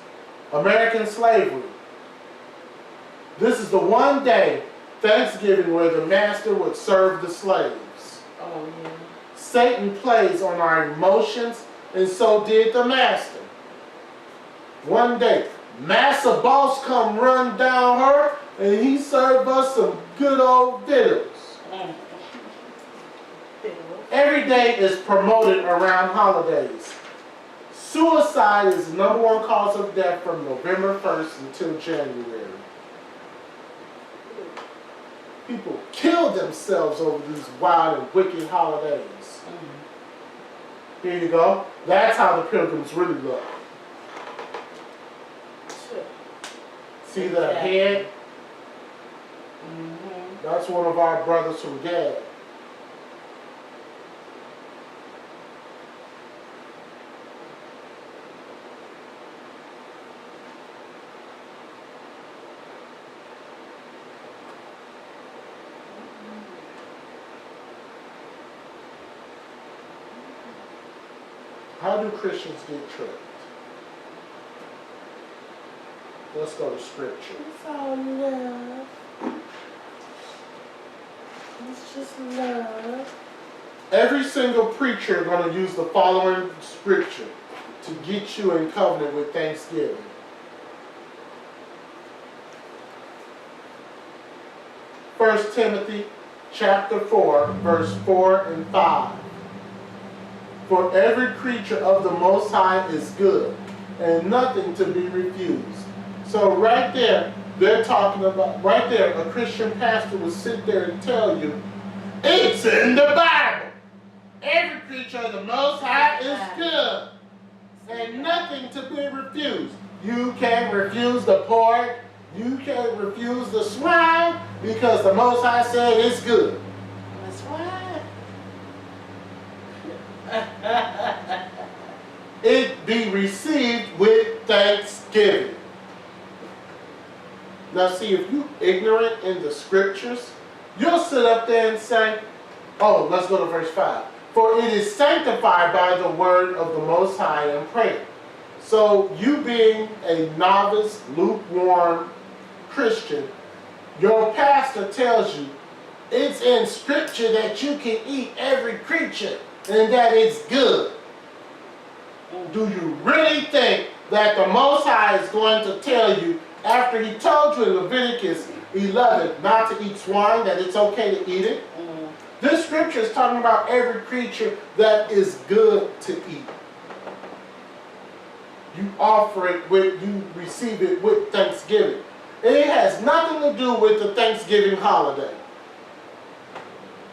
American slavery. This is the one day, Thanksgiving, where the master would serve the slaves. Oh, yeah. Satan plays on our emotions, and so did the master. One day, Massa Boss come run down her, and he served us some good old diddles. Every day is promoted around holidays. Suicide is the #1 cause of death from November 1st until January. People kill themselves over these wild and wicked holidays. Here you go. That's how the Pilgrims really look. See that head? That's one of our brothers from Gad. How do Christians get tricked? Let's go to scripture. It's all love. It's just love. Every single preacher going to use the following scripture to get you in covenant with Thanksgiving. 1 Timothy chapter 4, verse 4 and 5. For every creature of the Most High is good, and nothing to be refused. So right there, they're talking about, right there, a Christian pastor will sit there and tell you, it's in the Bible. Every creature of the Most High is good, and nothing to be refused. You can't refuse the pork, you can't refuse the swine, because the Most High said it's good. That's right. It be received with thanksgiving. Now see, if you ignorant in the scriptures, you'll sit up there and say, oh, let's go to verse 5. For it is sanctified by the word of the Most High and prayer. So you being a novice, lukewarm Christian, your pastor tells you it's in scripture that you can eat every creature and that it's good. Do you really think that the Most High is going to tell you, after he told you in Leviticus 11 not to eat swine, that it's okay to eat it? This scripture is talking about every creature that is good to eat. You offer it with, you receive it with thanksgiving. It has nothing to do with the Thanksgiving holiday.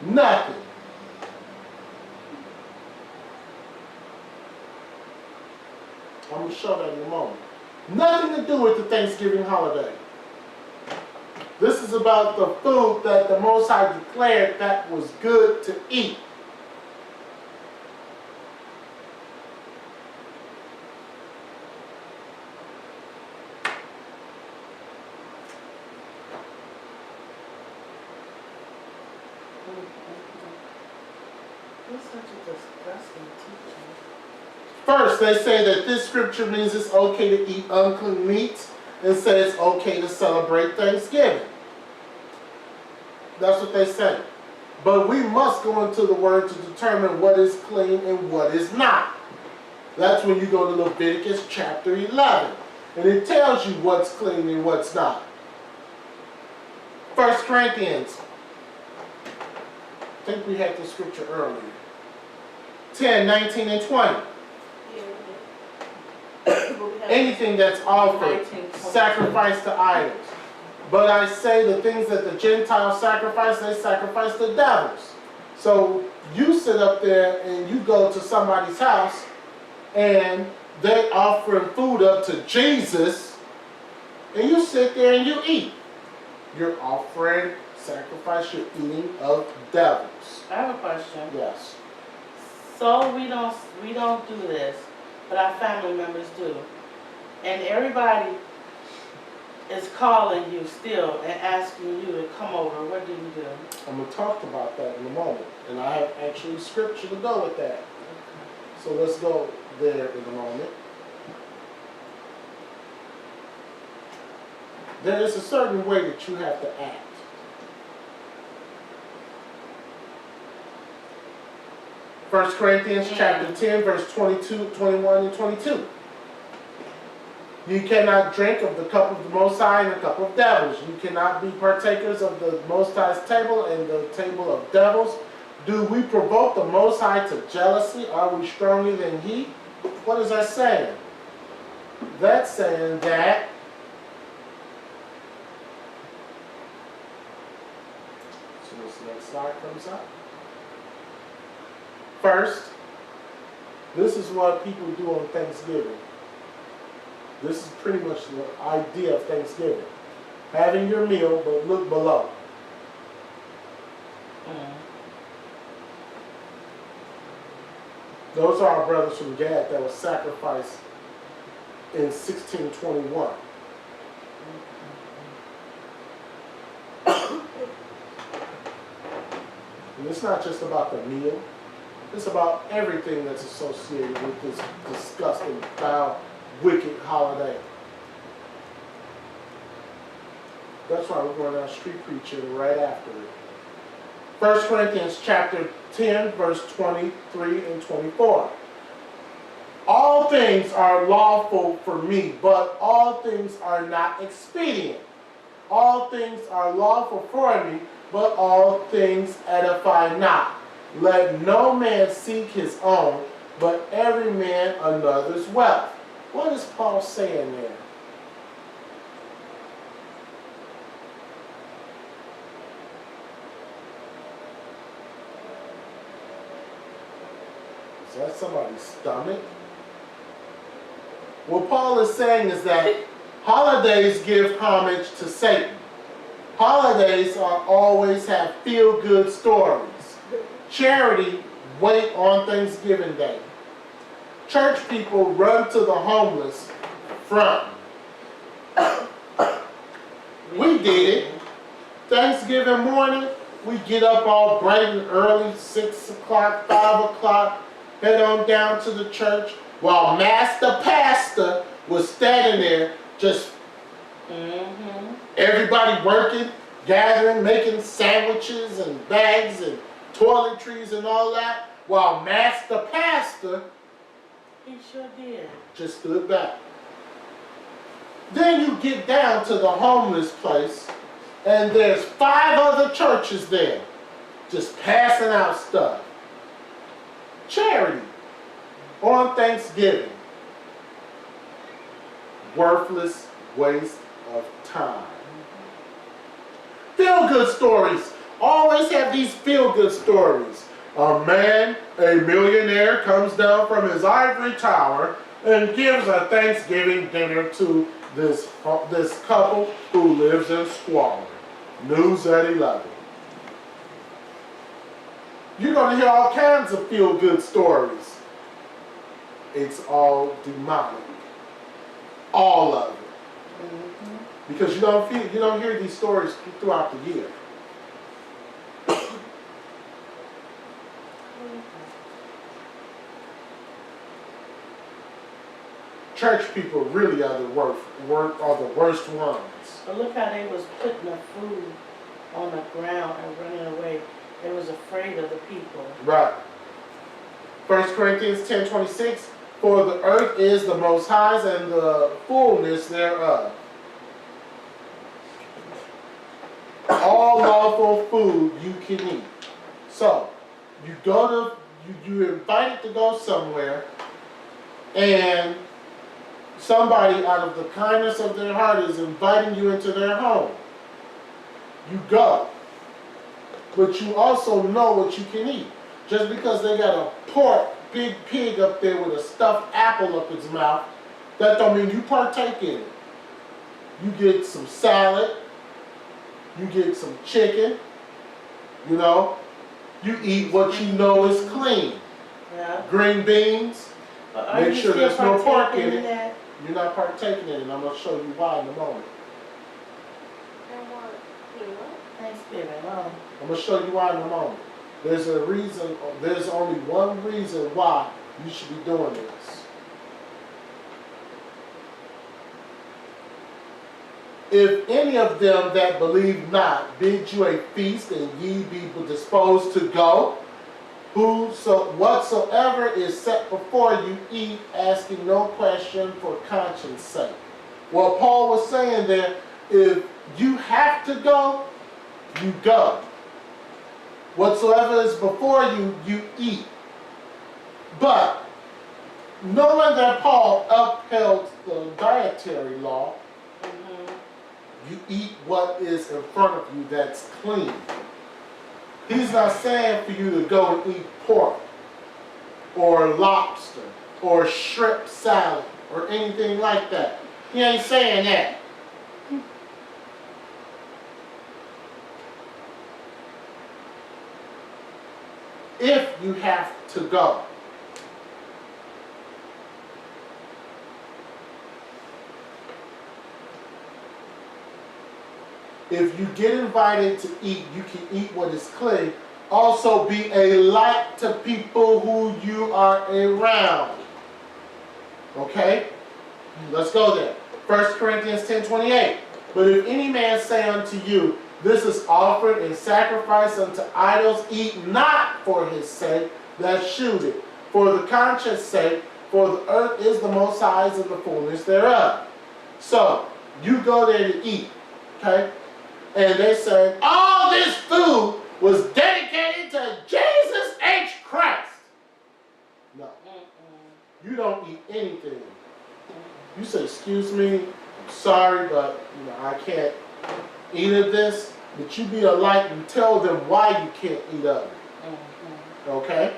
Nothing. I'm going to show that in a moment. Nothing to do with the Thanksgiving holiday. This is about the food that the Most High declared that was good to eat. You're such a disgusting teacher. First, they say that this scripture means it's okay to eat unclean meats and say it's okay to celebrate Thanksgiving. That's what they say. But we must go into the Word to determine what is clean and what is not. That's when you go to Leviticus chapter 11. And it tells you what's clean and what's not. 1 Corinthians. I think we had the scripture earlier. 10, 19, and 20. Anything that's offered, sacrifice to idols. But I say the things that the Gentiles sacrifice, they sacrifice to devils. So you sit up there and you go to somebody's house and they offering food up to Jesus, and you sit there and you eat. You're offering sacrifice, you're eating of devils. I have a question. Yes. So we don't do this, but our family members do. And everybody is calling you still and asking you to come over. What do you do? I'm going to talk about that in a moment. And I have actually scripture to go with that. So let's go there in a moment. There is a certain way that you have to act. First Corinthians chapter 10, verse 22, 21, and 22. You cannot drink of the cup of the Most High and the cup of devils. You cannot be partakers of the Most High's table and the table of devils. Do we provoke the Most High to jealousy? Are we stronger than He? What is that saying? That's saying that so this next slide comes up. First, this is what people do on Thanksgiving. This is pretty much the idea of Thanksgiving. Having your meal, but look below. Those are our brothers from Gad that was sacrificed in 1621. And it's not just about the meal. It's about everything that's associated with this disgusting, foul, wicked holiday. That's why we're going down street preaching right after it. 1 Corinthians chapter 10, verse 23 and 24. All things are lawful for me, but all things are not expedient. All things are lawful for me, but all things edify not. Let no man seek his own, but every man another's wealth. What is Paul saying there? Is that somebody's stomach? What Paul is saying is that holidays give homage to Satan. Holidays are always have feel-good stories. Charity wait on Thanksgiving Day. Church people run to the homeless front. We did it. Thanksgiving morning, we get up all bright and early, 6 o'clock, 5 o'clock, head on down to the church, while Master Pastor was standing there just everybody working, gathering, making sandwiches and bags and toiletries and all that, while Master Pastor He sure did. just stood back. Then you get down to the homeless place, and there's 5 other churches there, just passing out stuff. Charity on Thanksgiving. Worthless waste of time. Feel-good stories. Always have these feel-good stories. A man, a millionaire, comes down from his ivory tower and gives a Thanksgiving dinner to this couple who lives in squalor. News at 11. You're going to hear all kinds of feel-good stories. It's all demonic. All of it. Because you don't hear these stories throughout the year. Church people really are the worst ones. But look how they was putting the food on the ground and running away. They was afraid of the people. Right. 1 Corinthians 10:26, for the earth is the Most High's and the fullness thereof. All lawful food you can eat. So, you're invited to go somewhere, and somebody out of the kindness of their heart is inviting you into their home. You go. But you also know what you can eat. Just because they got a big pig up there with a stuffed apple up its mouth, that don't mean you partake in it. You get some salad, you get some chicken, you eat what you know is clean. Yeah. Green beans, But are make you sure still there's no pork in partaking it. that? You're not partaking in it, and I'm going to show you why in a moment. Thanksgiving, oh. I'm going to show you why in a moment. There's only one reason why you should be doing this. If any of them that believe not bid you a feast, and ye be disposed to go, whatsoever is set before you, eat, asking no question for conscience sake. What Paul was saying there, if you have to go, you go. Whatsoever is before you, you eat. But, knowing that Paul upheld the dietary law, you eat what is in front of you that's clean. He's not saying for you to go and eat pork or lobster or shrimp salad or anything like that. He ain't saying that. If you have to go. If you get invited to eat, you can eat what is clean. Also be a light to people who you are around. Okay? Let's go there. 1 Corinthians 10:28. But if any man say unto you, this is offered in sacrifice unto idols, eat not for his sake that shewed it, for the conscience sake, for the earth is the Most High's and the fullness thereof. So, you go there to eat, okay? And they say, all this food was dedicated to Jesus H. Christ. No, you don't eat anything. You say, excuse me, I'm sorry, but I can't eat of this. But you be a light and tell them why you can't eat of it. Okay?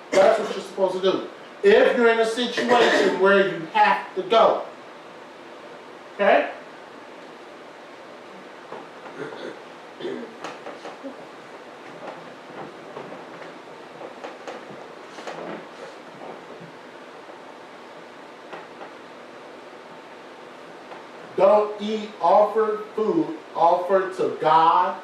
That's what you're supposed to do. If you're in a situation where you have to go. Okay? Don't eat offered food offered to God,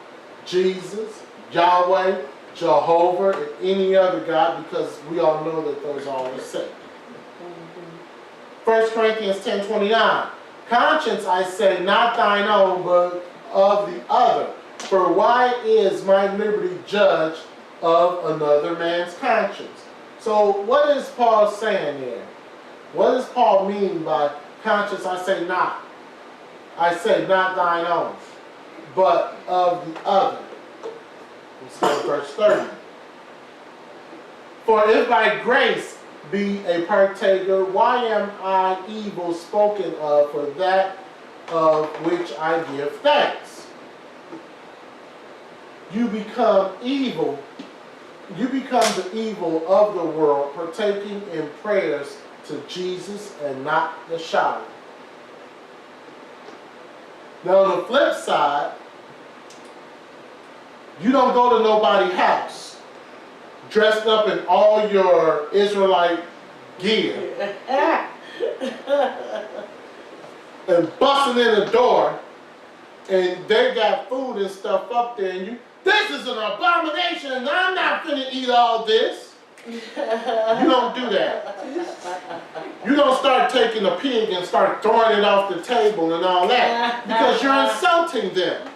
Jesus, Yahweh, Jehovah, and any other God, because we all know that those are all the same. 1 Corinthians 10:29. Conscience, I say, not thine own, but of the other. For why is my liberty judged of another man's conscience? So what is Paul saying there? What does Paul mean by conscience, I say not? I say not thine own, but of the other. Let's go to verse 30. For if by grace be a partaker, why am I evil spoken of for that of which I give thanks? You become evil. You become the evil of the world, partaking in prayers to Jesus and not the shower. Now on the flip side, you don't go to nobody's house dressed up in all your Israelite gear and busting in the door and they got food and stuff up there and you, this is an abomination and I'm not finna eat all this. You don't do that. You don't start taking a pig and start throwing it off the table and all that because you're insulting them.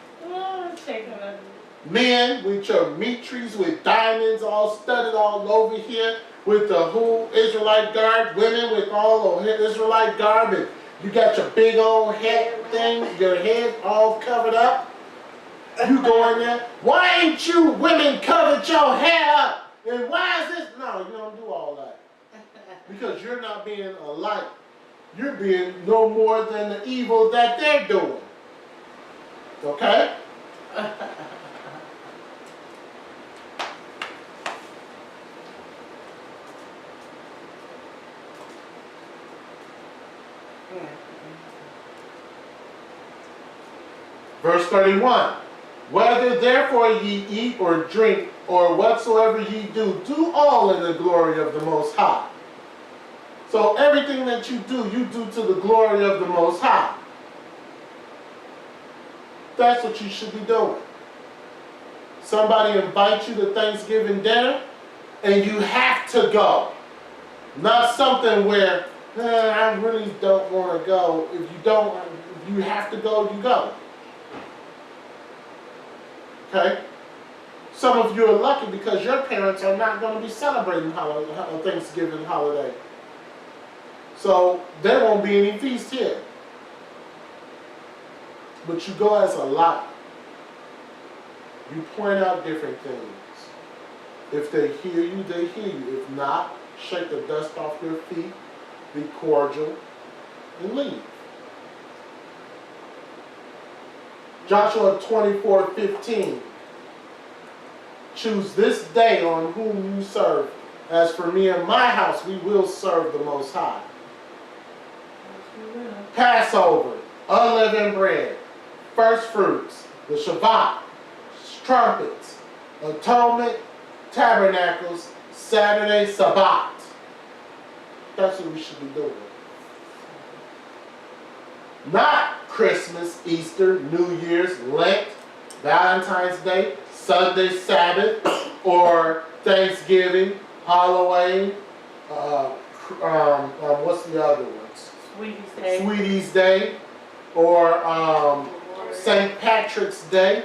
Men with your meat trees with diamonds all studded all over here with the whole Israelite garb, women with all the Israelite garb, and you got your big old head thing, your head all covered up. You go in there, why ain't you women covered your hair up? And why is this? No, you don't do all that. Because you're not being a light. You're being no more than the evil that they're doing. Okay? Verse 31. Whether therefore ye eat or drink or whatsoever ye do, do all in the glory of the Most High. So everything that you do to the glory of the Most High. That's what you should be doing. Somebody invites you to Thanksgiving dinner and you have to go. Not something where, I really don't want to go. If you have to go, you go. Okay? Some of you are lucky because your parents are not going to be celebrating Thanksgiving holiday. So there won't be any feast here. But you go as a light. You point out different things. If they hear you, they hear you. If not, shake the dust off your feet, be cordial, and leave. Joshua 24:15. Choose this day on whom you serve. As for me and my house, we will serve the Most High. Passover, unleavened bread, first fruits, the Shabbat, trumpets, atonement, tabernacles, Saturday, Sabbath. That's what we should be doing. Not Christmas, Easter, New Year's, Lent, Valentine's Day, Sunday, Sabbath, or Thanksgiving, Halloween, what's the other ones? Sweetie's Day. Sweetie's Day. or St. Patrick's Day,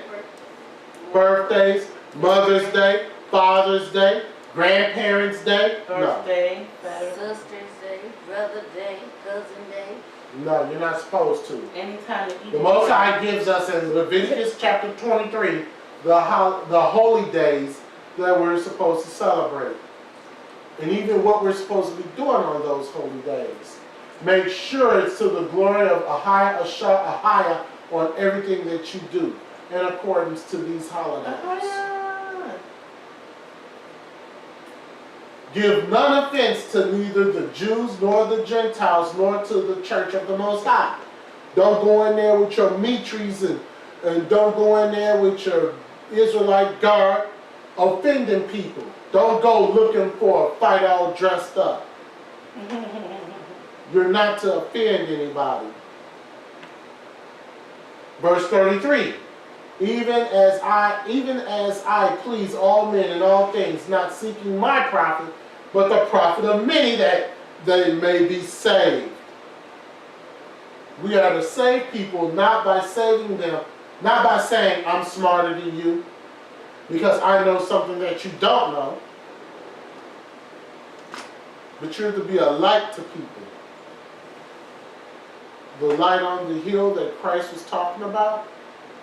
birthdays, Mother's Day, Father's Day, Grandparents' Day. No, Birthday, Saturday, Sister's Day, Brother Day, Cousin Day. no, you're not supposed to. anytime to eat. The Most High gives us in Leviticus chapter 23 the holy days that we're supposed to celebrate. And even what we're supposed to be doing on those holy days. Make sure it's to the glory of Ahia on everything that you do in accordance to these holidays. Give none offense to neither the Jews nor the Gentiles nor to the church of the Most High. Don't go in there with your Mitris and don't go in there with your Israelite guard offending people. Don't go looking for a fight all dressed up. You're not to offend anybody. Verse 33. Even as I please all men in all things, not seeking my profit, but the profit of many, that they may be saved. We are to save people not by saving them, not by saying, I'm smarter than you, because I know something that you don't know. But you're to be a light to people. The light on the hill that Christ was talking about,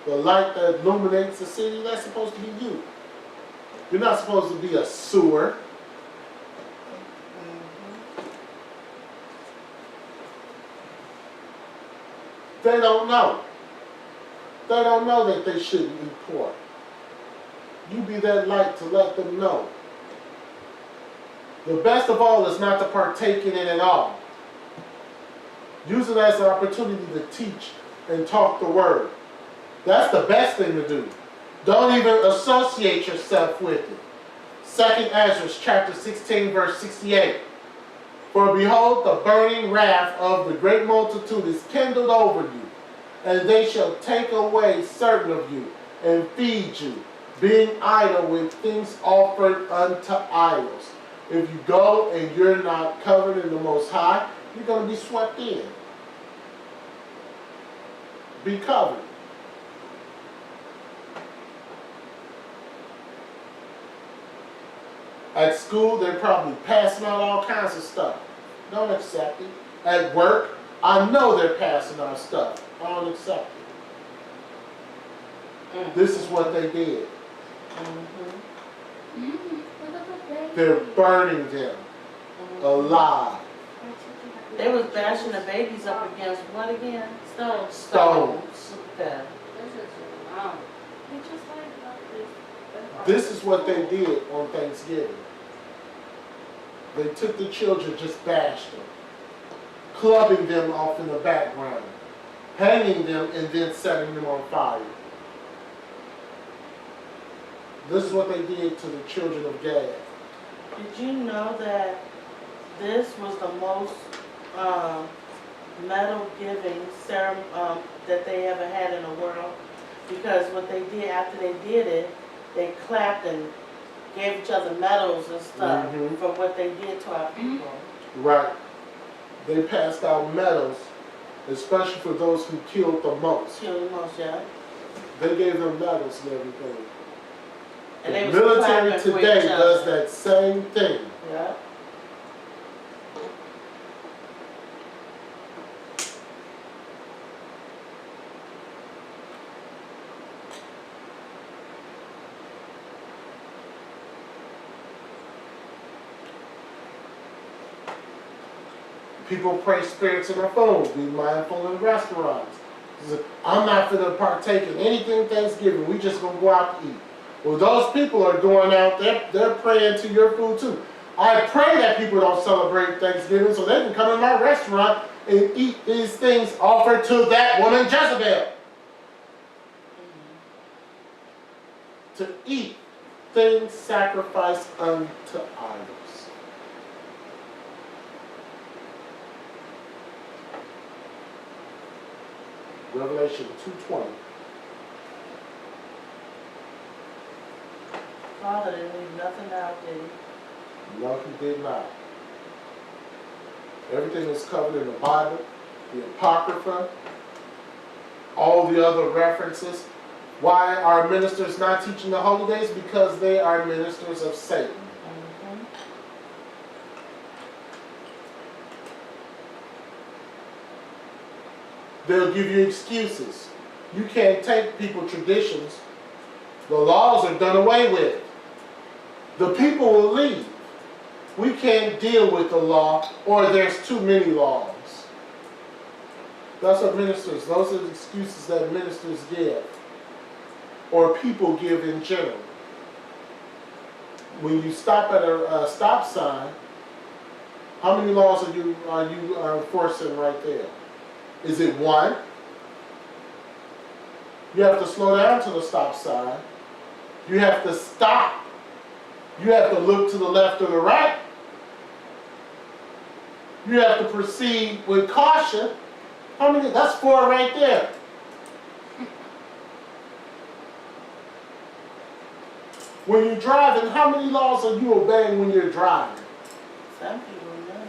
the light that illuminates the city, that's supposed to be you. You're not supposed to be a sewer. They don't know. They don't know that they shouldn't eat pork. You be that light to let them know. The best of all is not to partake in it at all. Use it as an opportunity to teach and talk the word. That's the best thing to do. Don't even associate yourself with it. 2nd Ezra chapter 16 verse 68. For behold, the burning wrath of the great multitude is kindled over you, and they shall take away certain of you, and feed you, being idle with things offered unto idols. If you go and you're not covered in the Most High, you're going to be swept in. Be covered. At school, they're probably passing out all kinds of stuff. Don't accept it. At work, I know they're passing out stuff. Don't accept it. This is what they did. They're burning them alive. They was bashing the babies up against what again? Stones. Stones. Look at that. This is what they did on Thanksgiving. They took the children, just bashed them, clubbing them off in the background, hanging them, and then setting them on fire. This is what they did to the children of Gad. Did you know that this was the most medal giving ceremony that they ever had in the world? Because what they did after they did it, they clapped and gave each other medals and stuff for what they did to our people. Right. They passed out medals, especially for those who killed the most. Killed the most, yeah. They gave them medals and everything. And they The was military clapping for today each other. does that same thing. Yeah. People pray spirits in their phones. Be mindful in restaurants. I'm not going to partake in anything Thanksgiving. We just going to go out to eat. Well, those people are going out there. They're praying to your food too. I pray that people don't celebrate Thanksgiving so they can come in my restaurant and eat these things offered to that woman Jezebel. To eat things sacrificed unto idols. Revelation 2:20. Father didn't leave nothing out, did he? No, he did not. Everything is covered in the Bible, the Apocrypha, all the other references. Why are ministers not teaching the holy days? Because they are ministers of Satan. Mhm. They'll give you excuses. You can't take people's traditions. The laws are done away with. The people will leave. We can't deal with the law, or there's too many laws. That's what ministers, those are the excuses that ministers give, or people give in general. When you stop at a stop sign, how many laws are you enforcing right there? Is it one? You have to slow down to the stop sign. You have to stop. You have to look to the left or the right. You have to proceed with caution. How many? That's 4 right there. When you're driving, how many laws are you obeying when you're driving? Some people know.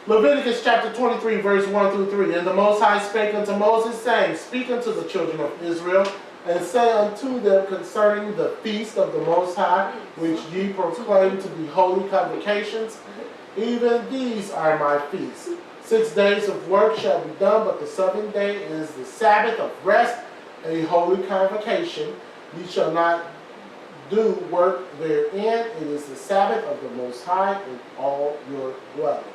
Leviticus chapter 23, verse 1 through 3. And the Most High spake unto Moses, saying, Speak unto the children of Israel, and say unto them concerning the feast of the Most High, which ye proclaim to be holy convocations, even these are my feasts. 6 days of work shall be done, but the 7th day is the Sabbath of rest, a holy convocation. Ye shall not do work therein. It is the Sabbath of the Most High in all your dwellings.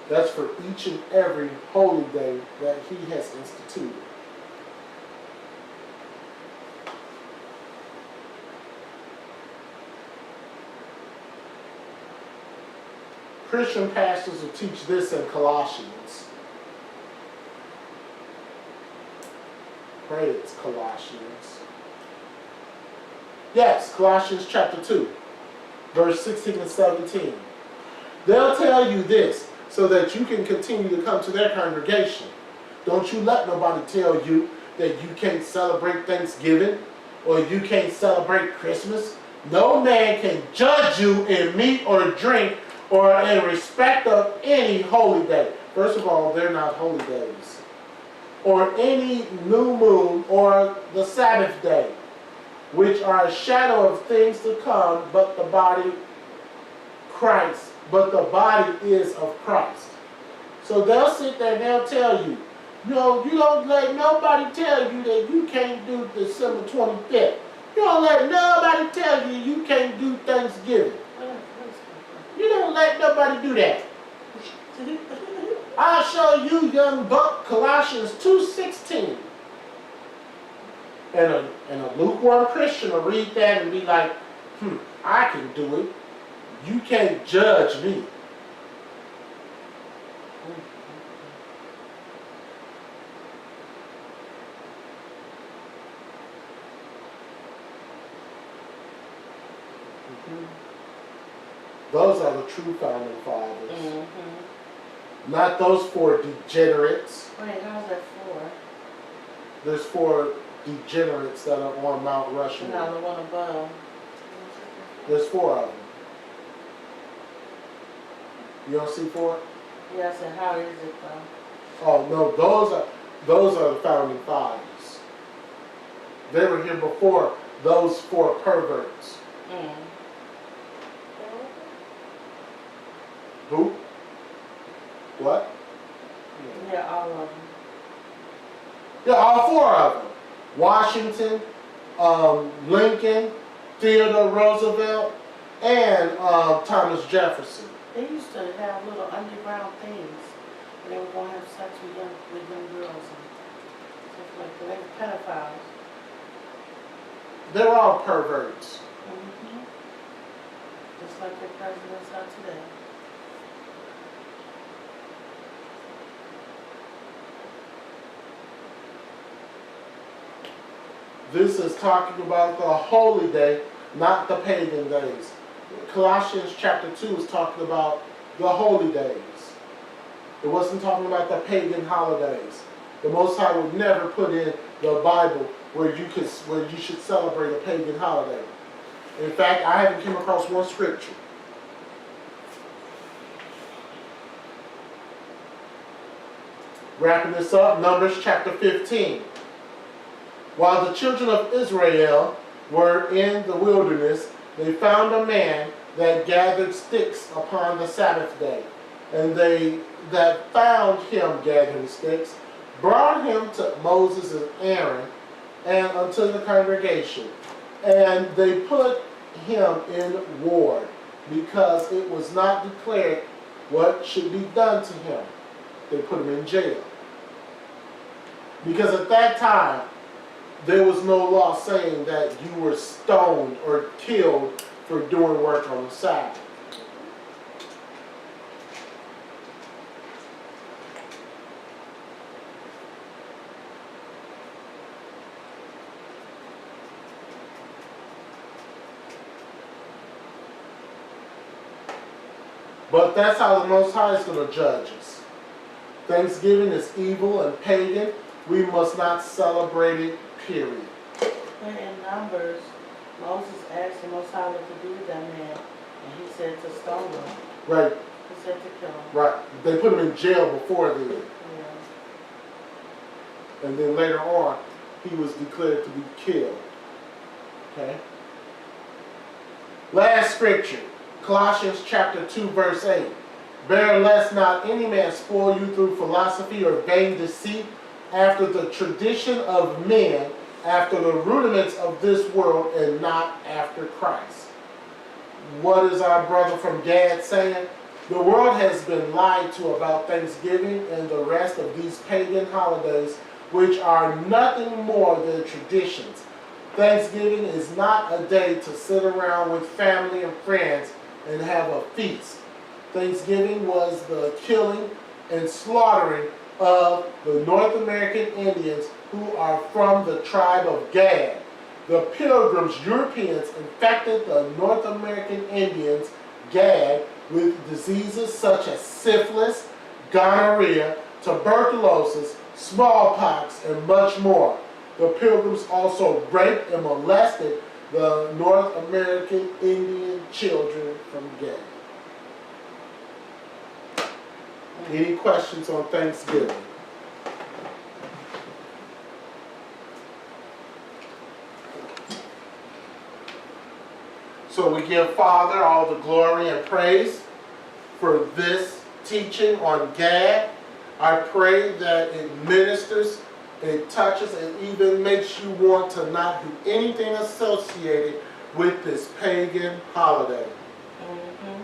That's for each and every holy day that he has instituted. Christian pastors will teach this in Colossians. Pray it's Colossians. Yes, Colossians chapter 2, verse 16 and 17. They'll tell you this so that you can continue to come to their congregation. Don't you let nobody tell you that you can't celebrate Thanksgiving or you can't celebrate Christmas. No man can judge you in meat or drink or in respect of any holy day. First of all, they're not holy days. Or any new moon or the Sabbath day, which are a shadow of things to come, but the body Christ. But the body is of Christ. So they'll sit there and they'll tell you, you don't let nobody tell you that you can't do December 25th. You don't let nobody tell you you can't do Thanksgiving. You don't let nobody do that. I'll show you, young buck, Colossians 2:16. And a lukewarm Christian will read that and be like, I can do it. You can't judge me. Those are the true founding fathers. Mm-hmm. Not those 4 degenerates. Wait, how's that for? There's 4 degenerates that are on Mount Rushmore. No, the one above. There's 4 of them. You don't see 4? Yeah, I said, how is it though? Oh no, those are the founding fathers. They were here before those 4 perverts. Mm. Who? What? Yeah, all of them. Yeah, all 4 of them. Washington, Lincoln, Theodore Roosevelt, and Thomas Jefferson. They used to have little underground things. And they were going to have sex with young girls and stuff like that. They were pedophiles. They're all perverts. Mm-hmm. Just like the presidents are today. This is talking about the holy day, not the pagan days. Colossians chapter 2 is talking about the holy days. It wasn't talking about the pagan holidays. The Most High would never put in the Bible where you should celebrate a pagan holiday. In fact, I haven't come across one scripture. Wrapping this up, Numbers chapter 15. While the children of Israel were in the wilderness, they found a man that gathered sticks upon the Sabbath day. And they that found him gathering sticks brought him to Moses and Aaron and unto the congregation. And they put him in ward, because it was not declared what should be done to him. They put him in jail. Because at that time, there was no law saying that you were stoned or killed for doing work on the Sabbath. But that's how the Most High is going to judge us. Thanksgiving is evil and pagan. We must not celebrate it, period. But in Numbers, Moses asked the Most High what to do with that man, and he said to stone him. Right, He said to kill him. right. They put him in jail before then. Yeah. And then later on, he was declared to be killed. Okay? Last scripture, Colossians chapter 2, verse 8. Bear lest not any man spoil you through philosophy or vain deceit, after the tradition of men, after the rudiments of this world, and not after Christ. What is our brother from Gad saying? The world has been lied to about Thanksgiving and the rest of these pagan holidays, which are nothing more than traditions. Thanksgiving is not a day to sit around with family and friends and have a feast. Thanksgiving was the killing and slaughtering of the North American Indians who are from the tribe of Gad. The Pilgrims, Europeans, infected the North American Indians, Gad, with diseases such as syphilis, gonorrhea, tuberculosis, smallpox, and much more. The Pilgrims also raped and molested the North American Indian children from Gad. Any questions on Thanksgiving? So we give Father all the glory and praise for this teaching on Gad. I pray that it ministers, it touches, and even makes you want to not do anything associated with this pagan holiday. Mm-hmm.